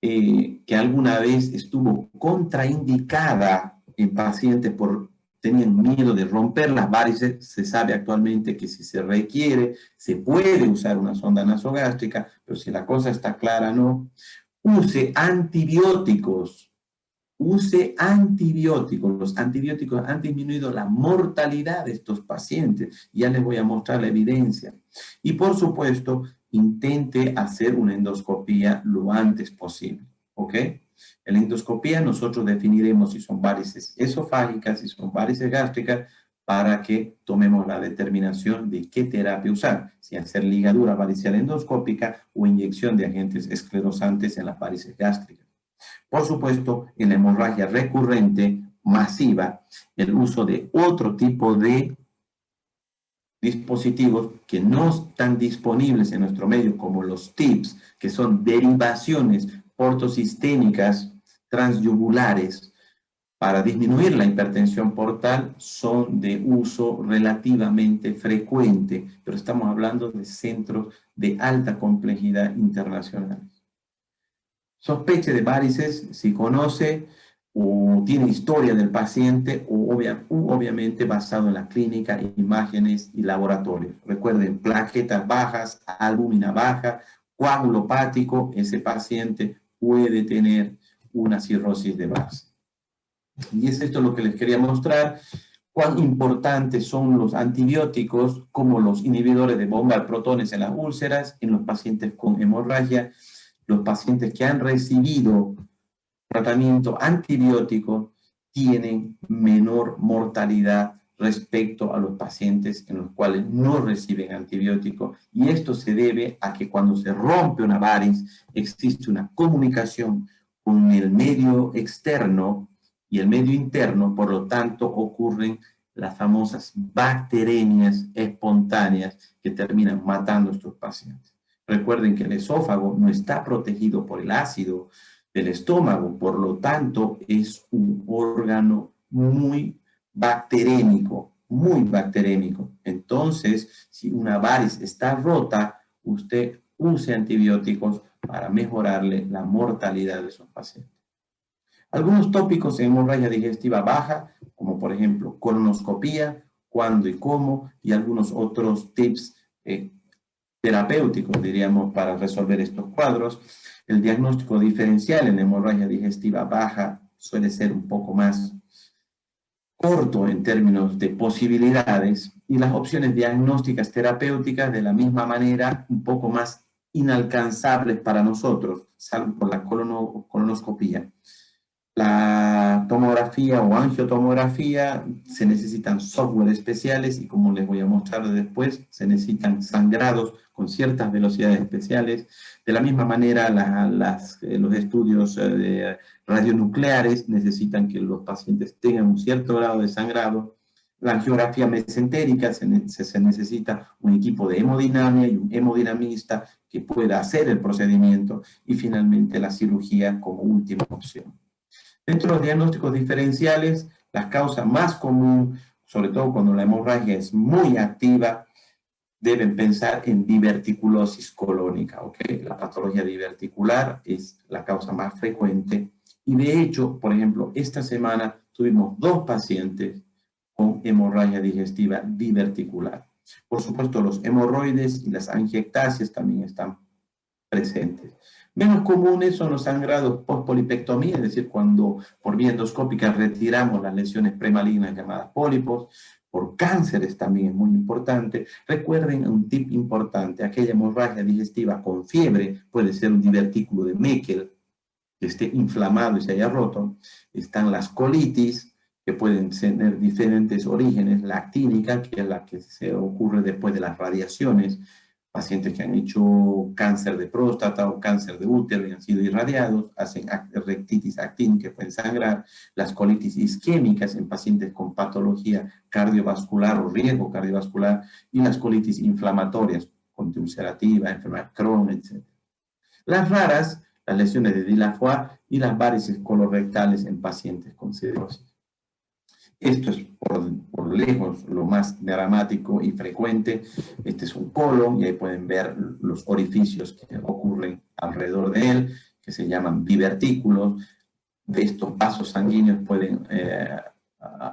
que alguna vez estuvo contraindicada en pacientes tenían miedo de romper las varices. Se sabe actualmente que si se requiere, se puede usar una sonda nasogástrica, pero si la cosa está clara, no. Use antibióticos. Use antibióticos. Los antibióticos han disminuido la mortalidad de estos pacientes. Ya les voy a mostrar la evidencia. Y por supuesto, intente hacer una endoscopía lo antes posible. ¿Ok? En la endoscopía nosotros definiremos si son varices esofágicas, si son varices gástricas, para que tomemos la determinación de qué terapia usar. Si hacer ligadura varicial endoscópica o inyección de agentes esclerosantes en las varices gástricas. Por supuesto, en la hemorragia recurrente masiva, el uso de otro tipo de dispositivos que no están disponibles en nuestro medio, como los TIPS, que son derivaciones portosistémicas transyugulares para disminuir la hipertensión portal, son de uso relativamente frecuente, pero estamos hablando de centros de alta complejidad internacional. Sospeche de varices si conoce o tiene historia del paciente o obviamente basado en la clínica, imágenes y laboratorios. Recuerden, plaquetas bajas, albúmina baja, coágulo hepático, ese paciente puede tener una cirrosis de base. Y es esto lo que les quería mostrar, cuán importantes son los antibióticos como los inhibidores de bomba de protones en las úlceras, en los pacientes con hemorragia. Los pacientes que han recibido tratamiento antibiótico tienen menor mortalidad respecto a los pacientes en los cuales no reciben antibiótico. Y esto se debe a que cuando se rompe una variz, existe una comunicación con el medio externo y el medio interno, por lo tanto ocurren las famosas bacteremias espontáneas que terminan matando a estos pacientes. Recuerden que el esófago no está protegido por el ácido del estómago, por lo tanto es un órgano muy bacterémico, muy bacterémico. Entonces, si una variz está rota, usted use antibióticos para mejorarle la mortalidad de esos pacientes. Algunos tópicos en hemorragia digestiva baja, como por ejemplo colonoscopía, cuándo y cómo, y algunos otros tips terapéuticos, diríamos, para resolver estos cuadros. El diagnóstico diferencial en hemorragia digestiva baja suele ser un poco más corto en términos de posibilidades, y las opciones diagnósticas terapéuticas de la misma manera un poco más inalcanzables para nosotros, salvo por la colonoscopía. La tomografía o angiotomografía, se necesitan software especiales y, como les voy a mostrar después, se necesitan sangrados con ciertas velocidades especiales. De la misma manera, los estudios radionucleares necesitan que los pacientes tengan un cierto grado de sangrado. La angiografía mesentérica se necesita un equipo de hemodinamia y un hemodinamista que pueda hacer el procedimiento. Y finalmente la cirugía como última opción. Dentro de los diagnósticos diferenciales, la causa más común, sobre todo cuando la hemorragia es muy activa, deben pensar en diverticulosis colónica, ¿ok? La patología diverticular es la causa más frecuente y de hecho, por ejemplo, esta semana tuvimos 2 pacientes con hemorragia digestiva diverticular. Por supuesto, los hemorroides y las angiectasias también están presentes. Menos comunes son los sangrados post-polipectomía, es decir, cuando por vía endoscópica retiramos las lesiones premalignas llamadas pólipos. Por cánceres también es muy importante. Recuerden un tip importante, aquella hemorragia digestiva con fiebre puede ser un divertículo de Meckel que esté inflamado y se haya roto. Están las colitis, que pueden tener diferentes orígenes, la actínica, que es la que se ocurre después de las radiaciones, pacientes que han hecho cáncer de próstata o cáncer de útero y han sido irradiados, hacen rectitis actínica que pueden sangrar, las colitis isquémicas en pacientes con patología cardiovascular o riesgo cardiovascular, y las colitis inflamatorias, ulcerativa, enfermedad Crohn, etc. Las raras, las lesiones de Delafoy y las varices colorectales en pacientes con cirrosis. Esto es por lejos lo más dramático y frecuente. Este es un colon y ahí pueden ver los orificios que ocurren alrededor de él, que se llaman divertículos. De estos vasos sanguíneos pueden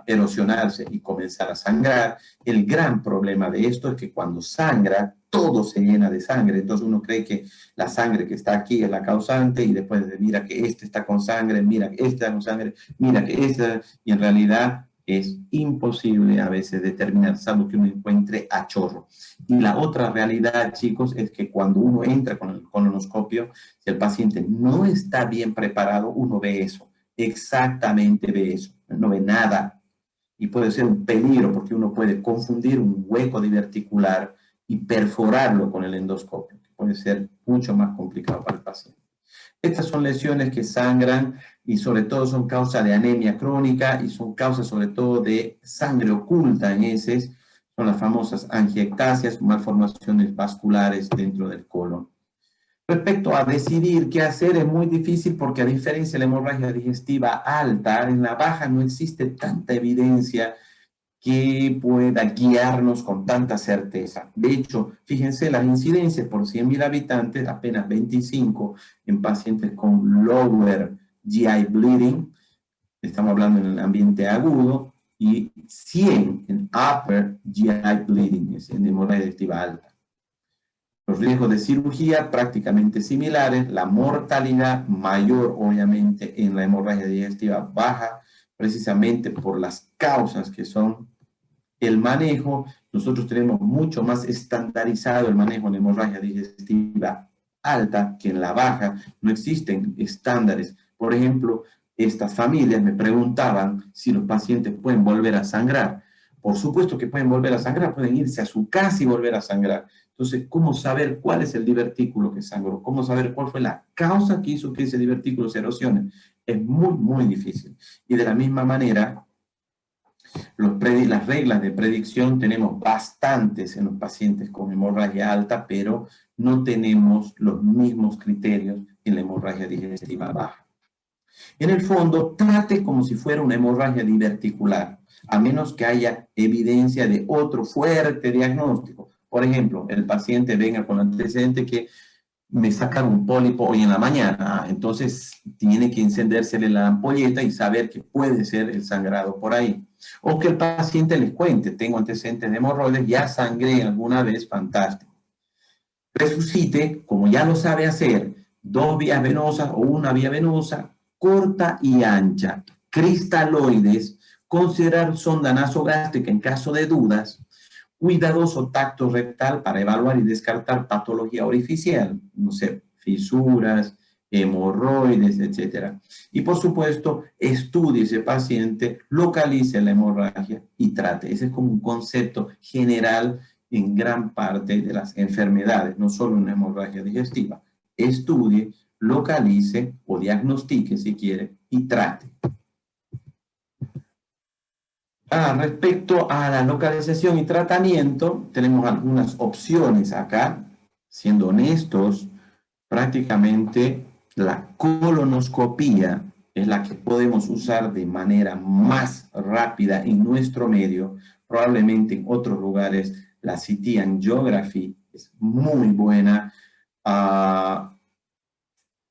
erosionarse y comenzar a sangrar. El gran problema de esto es que cuando sangra, todo se llena de sangre. Entonces uno cree que la sangre que está aquí es la causante y después mira que este está con sangre, mira que este está con sangre, mira que este, y en realidad es imposible a veces determinar, salvo que uno encuentre a chorro. Y la otra realidad, chicos, es que cuando uno entra con el colonoscopio, si el paciente no está bien preparado, uno ve eso, exactamente ve eso, no ve nada. Y puede ser un peligro porque uno puede confundir un hueco diverticular y perforarlo con el endoscopio, que puede ser mucho más complicado para el paciente. Estas son lesiones que sangran y sobre todo son causa de anemia crónica y son causa sobre todo de sangre oculta en heces. Son las famosas angiectasias, malformaciones vasculares dentro del colon. Respecto a decidir qué hacer es muy difícil porque a diferencia de la hemorragia digestiva alta, en la baja no existe tanta evidencia que pueda guiarnos con tanta certeza. De hecho, fíjense las incidencias por 100.000 habitantes, apenas 25 en pacientes con lower GI bleeding, estamos hablando en el ambiente agudo, y 100 en upper GI bleeding, es en hemorragia digestiva alta. Los riesgos de cirugía prácticamente similares, la mortalidad mayor obviamente en la hemorragia digestiva baja, precisamente por las causas que son el manejo. Nosotros tenemos mucho más estandarizado el manejo en hemorragia digestiva alta que en la baja. No existen estándares. Por ejemplo, estas familias me preguntaban si los pacientes pueden volver a sangrar. Por supuesto que pueden volver a sangrar, pueden irse a su casa y volver a sangrar. Entonces, ¿cómo saber cuál es el divertículo que sangró? ¿Cómo saber cuál fue la causa que hizo que ese divertículo se erosione? Es muy, muy difícil. Y de la misma manera, las reglas de predicción tenemos bastantes en los pacientes con hemorragia alta, pero no tenemos los mismos criterios en la hemorragia digestiva baja. En el fondo, trate como si fuera una hemorragia diverticular, a menos que haya evidencia de otro fuerte diagnóstico. Por ejemplo, el paciente venga con antecedente que me sacan un pólipo hoy en la mañana, entonces tiene que encendérsele la ampolleta y saber que puede ser el sangrado por ahí. O que el paciente les cuente, tengo antecedentes de hemorroides, ya sangré alguna vez, fantástico. Resucite, como ya lo sabe hacer, 2 vías venosas o una vía venosa, corta y ancha, cristaloides, considerar sonda nasogástrica en caso de dudas, cuidadoso tacto rectal para evaluar y descartar patología orificial, no sé, fisuras, hemorroides, etc. Y por supuesto, estudie ese paciente, localice la hemorragia y trate. Ese es como un concepto general en gran parte de las enfermedades, no solo en la hemorragia digestiva. Estudie, localice o diagnostique si quiere y trate. Respecto a la localización y tratamiento, tenemos algunas opciones acá. Siendo honestos, prácticamente la colonoscopía es la que podemos usar de manera más rápida en nuestro medio. Probablemente en otros lugares la CT Angiography es muy buena. La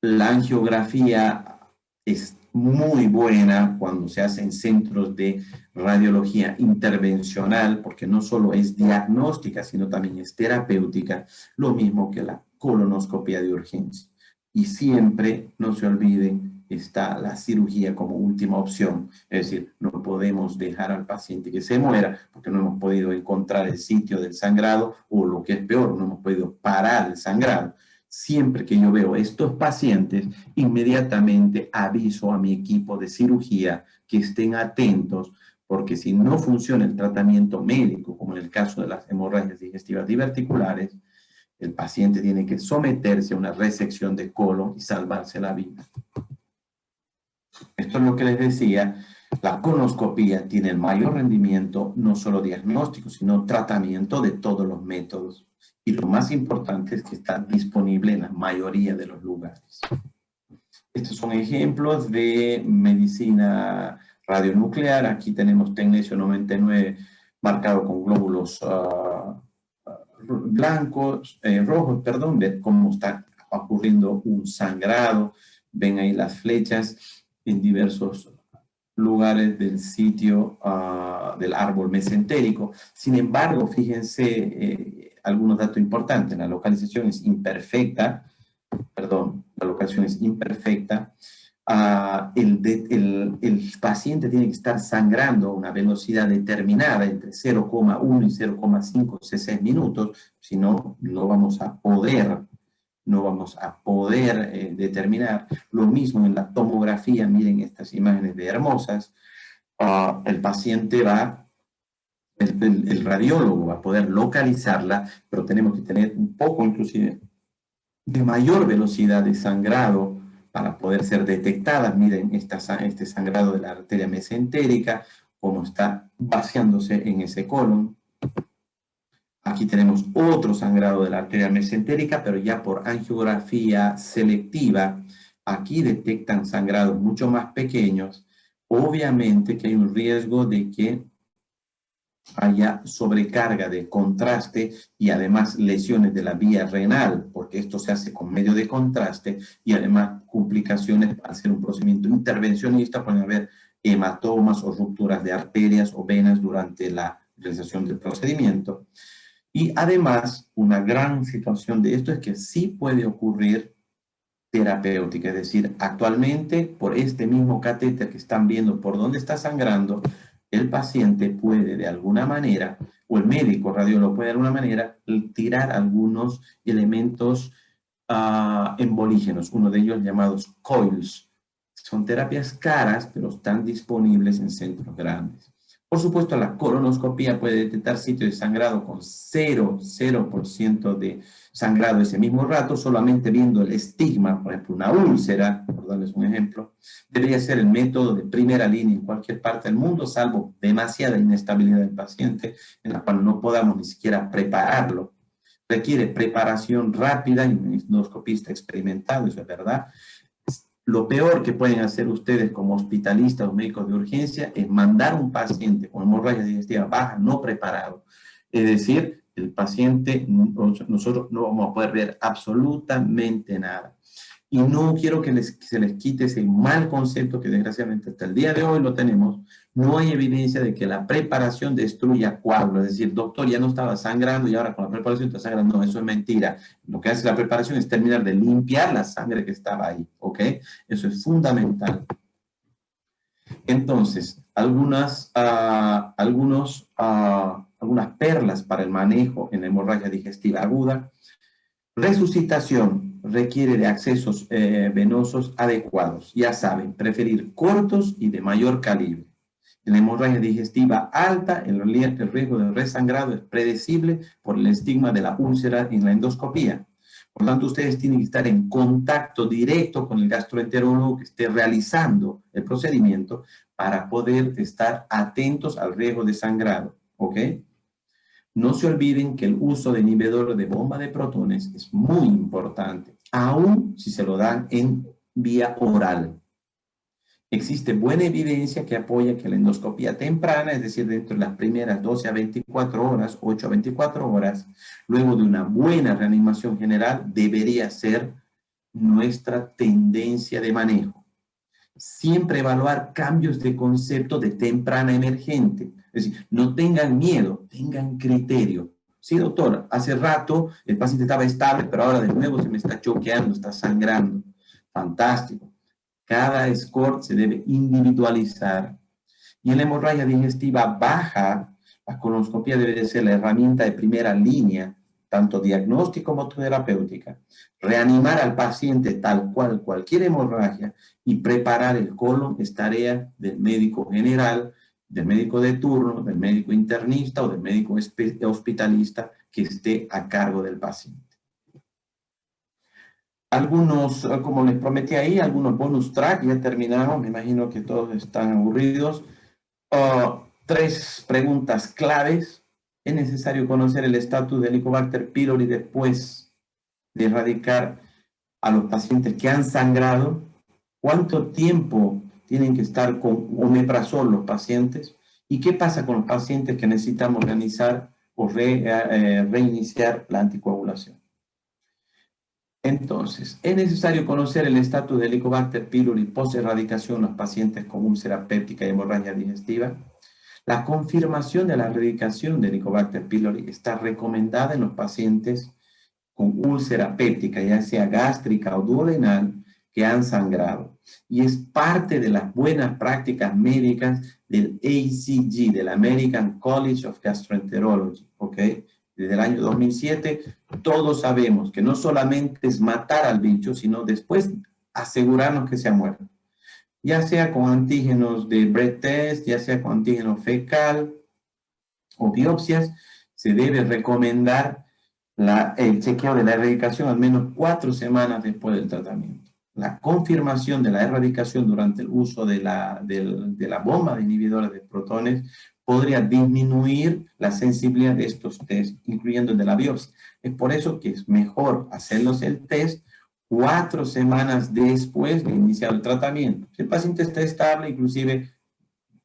angiografía es muy buena cuando se hace en centros de radiología intervencional, porque no solo es diagnóstica, sino también es terapéutica, lo mismo que la colonoscopia de urgencia. Y siempre, no se olviden, está la cirugía como última opción. Es decir, no podemos dejar al paciente que se muera porque no hemos podido encontrar el sitio del sangrado, o lo que es peor, no hemos podido parar el sangrado. Siempre que yo veo estos pacientes, inmediatamente aviso a mi equipo de cirugía que estén atentos, porque si no funciona el tratamiento médico, como en el caso de las hemorragias digestivas diverticulares, el paciente tiene que someterse a una resección de colon y salvarse la vida. Esto es lo que les decía, la colonoscopía tiene el mayor rendimiento, no solo diagnóstico, sino tratamiento de todos los métodos. Y lo más importante es que está disponible en la mayoría de los lugares. Estos son ejemplos de medicina radionuclear. Aquí tenemos Tecnesio 99 marcado con glóbulos rojos, perdón, de cómo está ocurriendo un sangrado. Ven ahí las flechas en diversos lugares del sitio del árbol mesentérico. Sin embargo, fíjense algunos datos importantes. La localización es imperfecta, la locación es imperfecta. El paciente tiene que estar sangrando a una velocidad determinada entre 0,1 y 0,5 cc minutos, si no, no vamos a poder determinar. Lo mismo en la tomografía, miren estas imágenes de hermosas. El paciente el radiólogo va a poder localizarla, pero tenemos que tener un poco inclusive de mayor velocidad de sangrado para poder ser detectadas. Miren este sangrado de la arteria mesentérica, cómo está vaciándose en ese colon. Aquí tenemos otro sangrado de la arteria mesentérica, pero ya por angiografía selectiva. Aquí detectan sangrados mucho más pequeños. Obviamente que hay un riesgo de que haya sobrecarga de contraste y además lesiones de la vía renal, porque esto se hace con medio de contraste, y además complicaciones al hacer un procedimiento intervencionista. Pueden haber hematomas o rupturas de arterias o venas durante la realización del procedimiento. Y además, una gran situación de esto es que sí puede ocurrir terapéutica, es decir, actualmente por este mismo catéter que están viendo por dónde está sangrando, el paciente puede de alguna manera, o el médico radiólogo puede de alguna manera tirar algunos elementos embolígenos, uno de ellos llamados coils. Son terapias caras, pero están disponibles en centros grandes. Por supuesto, la colonoscopía puede detectar sitios de sangrado con 0% de sangrado ese mismo rato, solamente viendo el estigma, por ejemplo, una úlcera, por darles un ejemplo. Debería ser el método de primera línea en cualquier parte del mundo, salvo demasiada inestabilidad del paciente, en la cual no podamos ni siquiera prepararlo. Requiere preparación rápida y un endoscopista experimentado, eso es verdad. Lo peor que pueden hacer ustedes como hospitalistas o médicos de urgencia es mandar a un paciente con hemorragia digestiva baja no preparado. Es decir, el paciente, nosotros no vamos a poder ver absolutamente nada. Y no quiero que se les quite ese mal concepto que desgraciadamente hasta el día de hoy lo tenemos. No hay evidencia de que la preparación destruya coágulos. Es decir, doctor, ya no estaba sangrando y ahora con la preparación está sangrando. No, eso es mentira. Lo que hace la preparación es terminar de limpiar la sangre que estaba ahí. ¿Ok? Eso es fundamental. Entonces, algunas perlas para el manejo en la hemorragia digestiva aguda. Resucitación requiere de accesos venosos adecuados. Ya saben, preferir cortos y de mayor calibre. En la hemorragia digestiva alta, el riesgo de resangrado es predecible por el estigma de la úlcera en la endoscopía. Por tanto, ustedes tienen que estar en contacto directo con el gastroenterólogo que esté realizando el procedimiento para poder estar atentos al riesgo de sangrado. ¿Ok? No se olviden que el uso de inhibidor de bomba de protones es muy importante, aun si se lo dan en vía oral. Existe buena evidencia que apoya que la endoscopía temprana, es decir, dentro de las primeras 12 a 24 horas, 8 a 24 horas, luego de una buena reanimación general, debería ser nuestra tendencia de manejo. Siempre evaluar cambios de concepto de temprana emergente. Es decir, no tengan miedo, tengan criterio. Sí, doctor, hace rato el paciente estaba estable, pero ahora de nuevo se me está choqueando, está sangrando. Fantástico. Cada score se debe individualizar. Y en la hemorragia digestiva baja, la colonoscopia debe de ser la herramienta de primera línea, tanto diagnóstico como terapéutica. Reanimar al paciente tal cual cualquier hemorragia y preparar el colon es tarea del médico general, del médico de turno, del médico internista o del médico hospitalista que esté a cargo del paciente. Algunos, como les prometí ahí, algunos bonus track, ya terminamos, me imagino que todos están aburridos. 3 preguntas claves. ¿Es necesario conocer el estatus de Helicobacter pylori después de erradicar a los pacientes que han sangrado? ¿Cuánto tiempo tienen que estar con omeprazol los pacientes? ¿Y qué pasa con los pacientes que necesitamos realizar o reiniciar la anticoagulación? Entonces, es necesario conocer el estatus de Helicobacter pylori post-erradicación en los pacientes con úlcera péptica y hemorragia digestiva. La confirmación de la erradicación de Helicobacter pylori está recomendada en los pacientes con úlcera péptica, ya sea gástrica o duodenal, que han sangrado. Y es parte de las buenas prácticas médicas del ACG, del American College of Gastroenterology, ¿ok? Desde el año 2007, todos sabemos que no solamente es matar al bicho, sino después asegurarnos que se ha muerto. Ya sea con antígenos de breath test, ya sea con antígeno fecal o biopsias, se debe recomendar el chequeo de la erradicación al menos 4 semanas después del tratamiento. La confirmación de la erradicación durante el uso de la bomba de inhibidores de protones podría disminuir la sensibilidad de estos test, incluyendo el de la biopsia. Es por eso que es mejor hacerlos el test 4 semanas después de iniciar el tratamiento. Si el paciente está estable, inclusive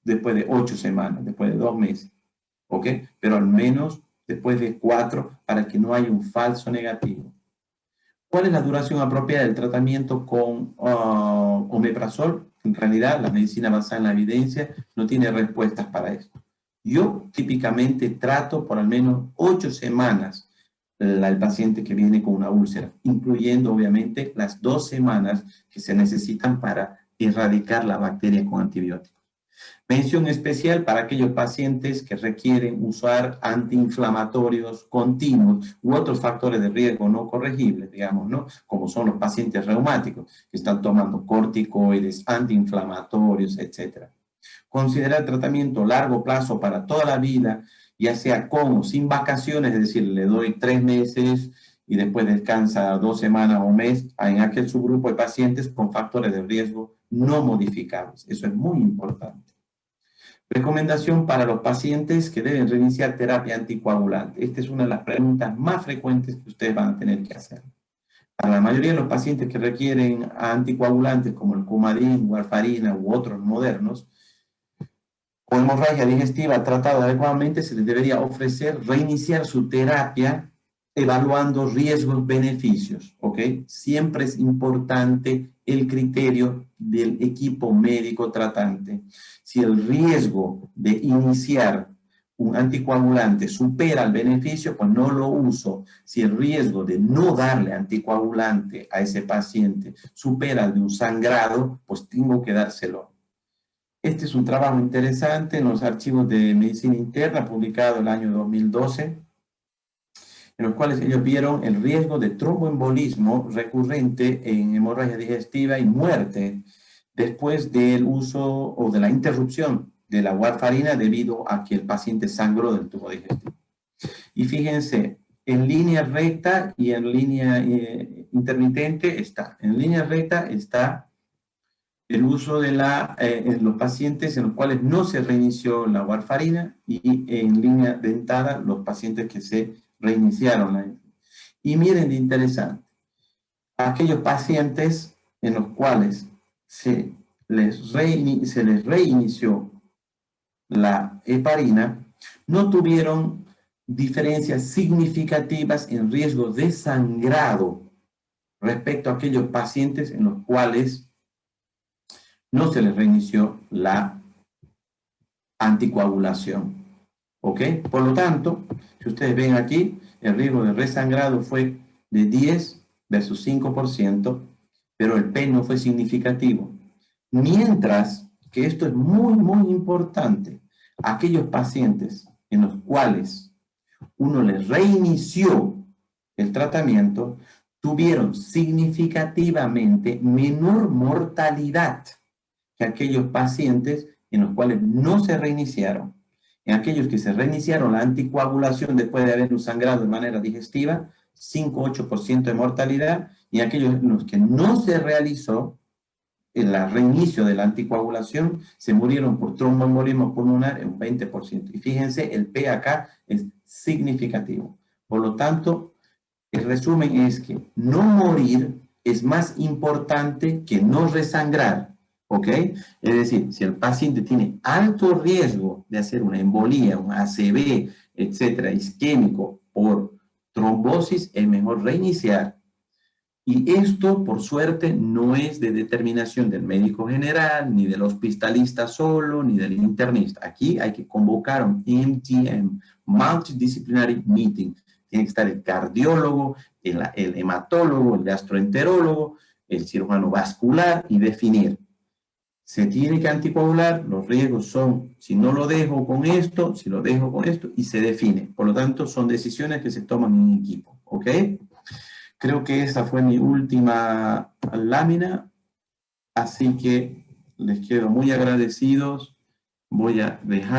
después de 8 semanas, después de 2 meses, ¿ok? Pero al menos después de 4 para que no haya un falso negativo. ¿Cuál es la duración apropiada del tratamiento con omeprazol? En realidad, la medicina basada en la evidencia no tiene respuestas para esto. Yo típicamente trato por al menos 8 semanas el paciente que viene con una úlcera, incluyendo obviamente las 2 semanas que se necesitan para erradicar la bacteria con antibióticos. Mención especial para aquellos pacientes que requieren usar antiinflamatorios continuos u otros factores de riesgo no corregibles, digamos, ¿no? Como son los pacientes reumáticos que están tomando corticoides, antiinflamatorios, etc. Considerar tratamiento a largo plazo para toda la vida, ya sea con o sin vacaciones, es decir, le doy 3 meses y después descansa 2 semanas o un mes en aquel subgrupo de pacientes con factores de riesgo no modificables. Eso es muy importante. Recomendación para los pacientes que deben reiniciar terapia anticoagulante. Esta es una de las preguntas más frecuentes que ustedes van a tener que hacer. Para la mayoría de los pacientes que requieren anticoagulantes como el Coumadin, warfarina u otros modernos, con hemorragia digestiva tratada adecuadamente, se les debería ofrecer reiniciar su terapia evaluando riesgos-beneficios, ¿ok? Siempre es importante el criterio del equipo médico tratante. Si el riesgo de iniciar un anticoagulante supera el beneficio, pues no lo uso. Si el riesgo de no darle anticoagulante a ese paciente supera el de un sangrado, pues tengo que dárselo. Este es un trabajo interesante en los archivos de medicina interna publicado el año 2012, en los cuales ellos vieron el riesgo de tromboembolismo recurrente en hemorragia digestiva y muerte después del uso o de la interrupción de la warfarina debido a que el paciente sangró del tubo digestivo. Y fíjense, en línea recta y en línea intermitente está. En línea recta está el uso de en los pacientes en los cuales no se reinició la warfarina y en línea dentada los pacientes que se reiniciaron. Y miren de interesante, aquellos pacientes en los cuales se se les reinició la heparina, no tuvieron diferencias significativas en riesgo de sangrado respecto a aquellos pacientes en los cuales no se les reinició la anticoagulación. ¿Ok? Por lo tanto, si ustedes ven aquí, el riesgo de resangrado fue de 10 versus 5%, pero el P no fue significativo. Mientras que esto es muy, muy importante, aquellos pacientes en los cuales uno les reinició el tratamiento, tuvieron significativamente menor mortalidad que aquellos pacientes en los cuales no se reiniciaron. En aquellos que se reiniciaron la anticoagulación después de haber sangrado de manera digestiva, 5-8% de mortalidad, y aquellos en los que no se realizó el reinicio de la anticoagulación, se murieron por tromboembolismo pulmonar en un 20%. Y fíjense, el P acá es significativo. Por lo tanto, el resumen es que no morir es más importante que no resangrar. ¿Ok? Es decir, si el paciente tiene alto riesgo de hacer una embolía, un ACV, etcétera, isquémico por trombosis, es mejor reiniciar. Y esto, por suerte, no es de determinación del médico general, ni del hospitalista solo, ni del internista. Aquí hay que convocar un MTM, Multidisciplinary Meeting. Tiene que estar el cardiólogo, el hematólogo, el gastroenterólogo, el cirujano vascular y definir. Se tiene que anticoagular, los riesgos son, si no lo dejo con esto, si lo dejo con esto, y se define. Por lo tanto, son decisiones que se toman en equipo, ¿ok? Creo que esa fue mi última lámina, así que les quedo muy agradecidos. Voy a dejar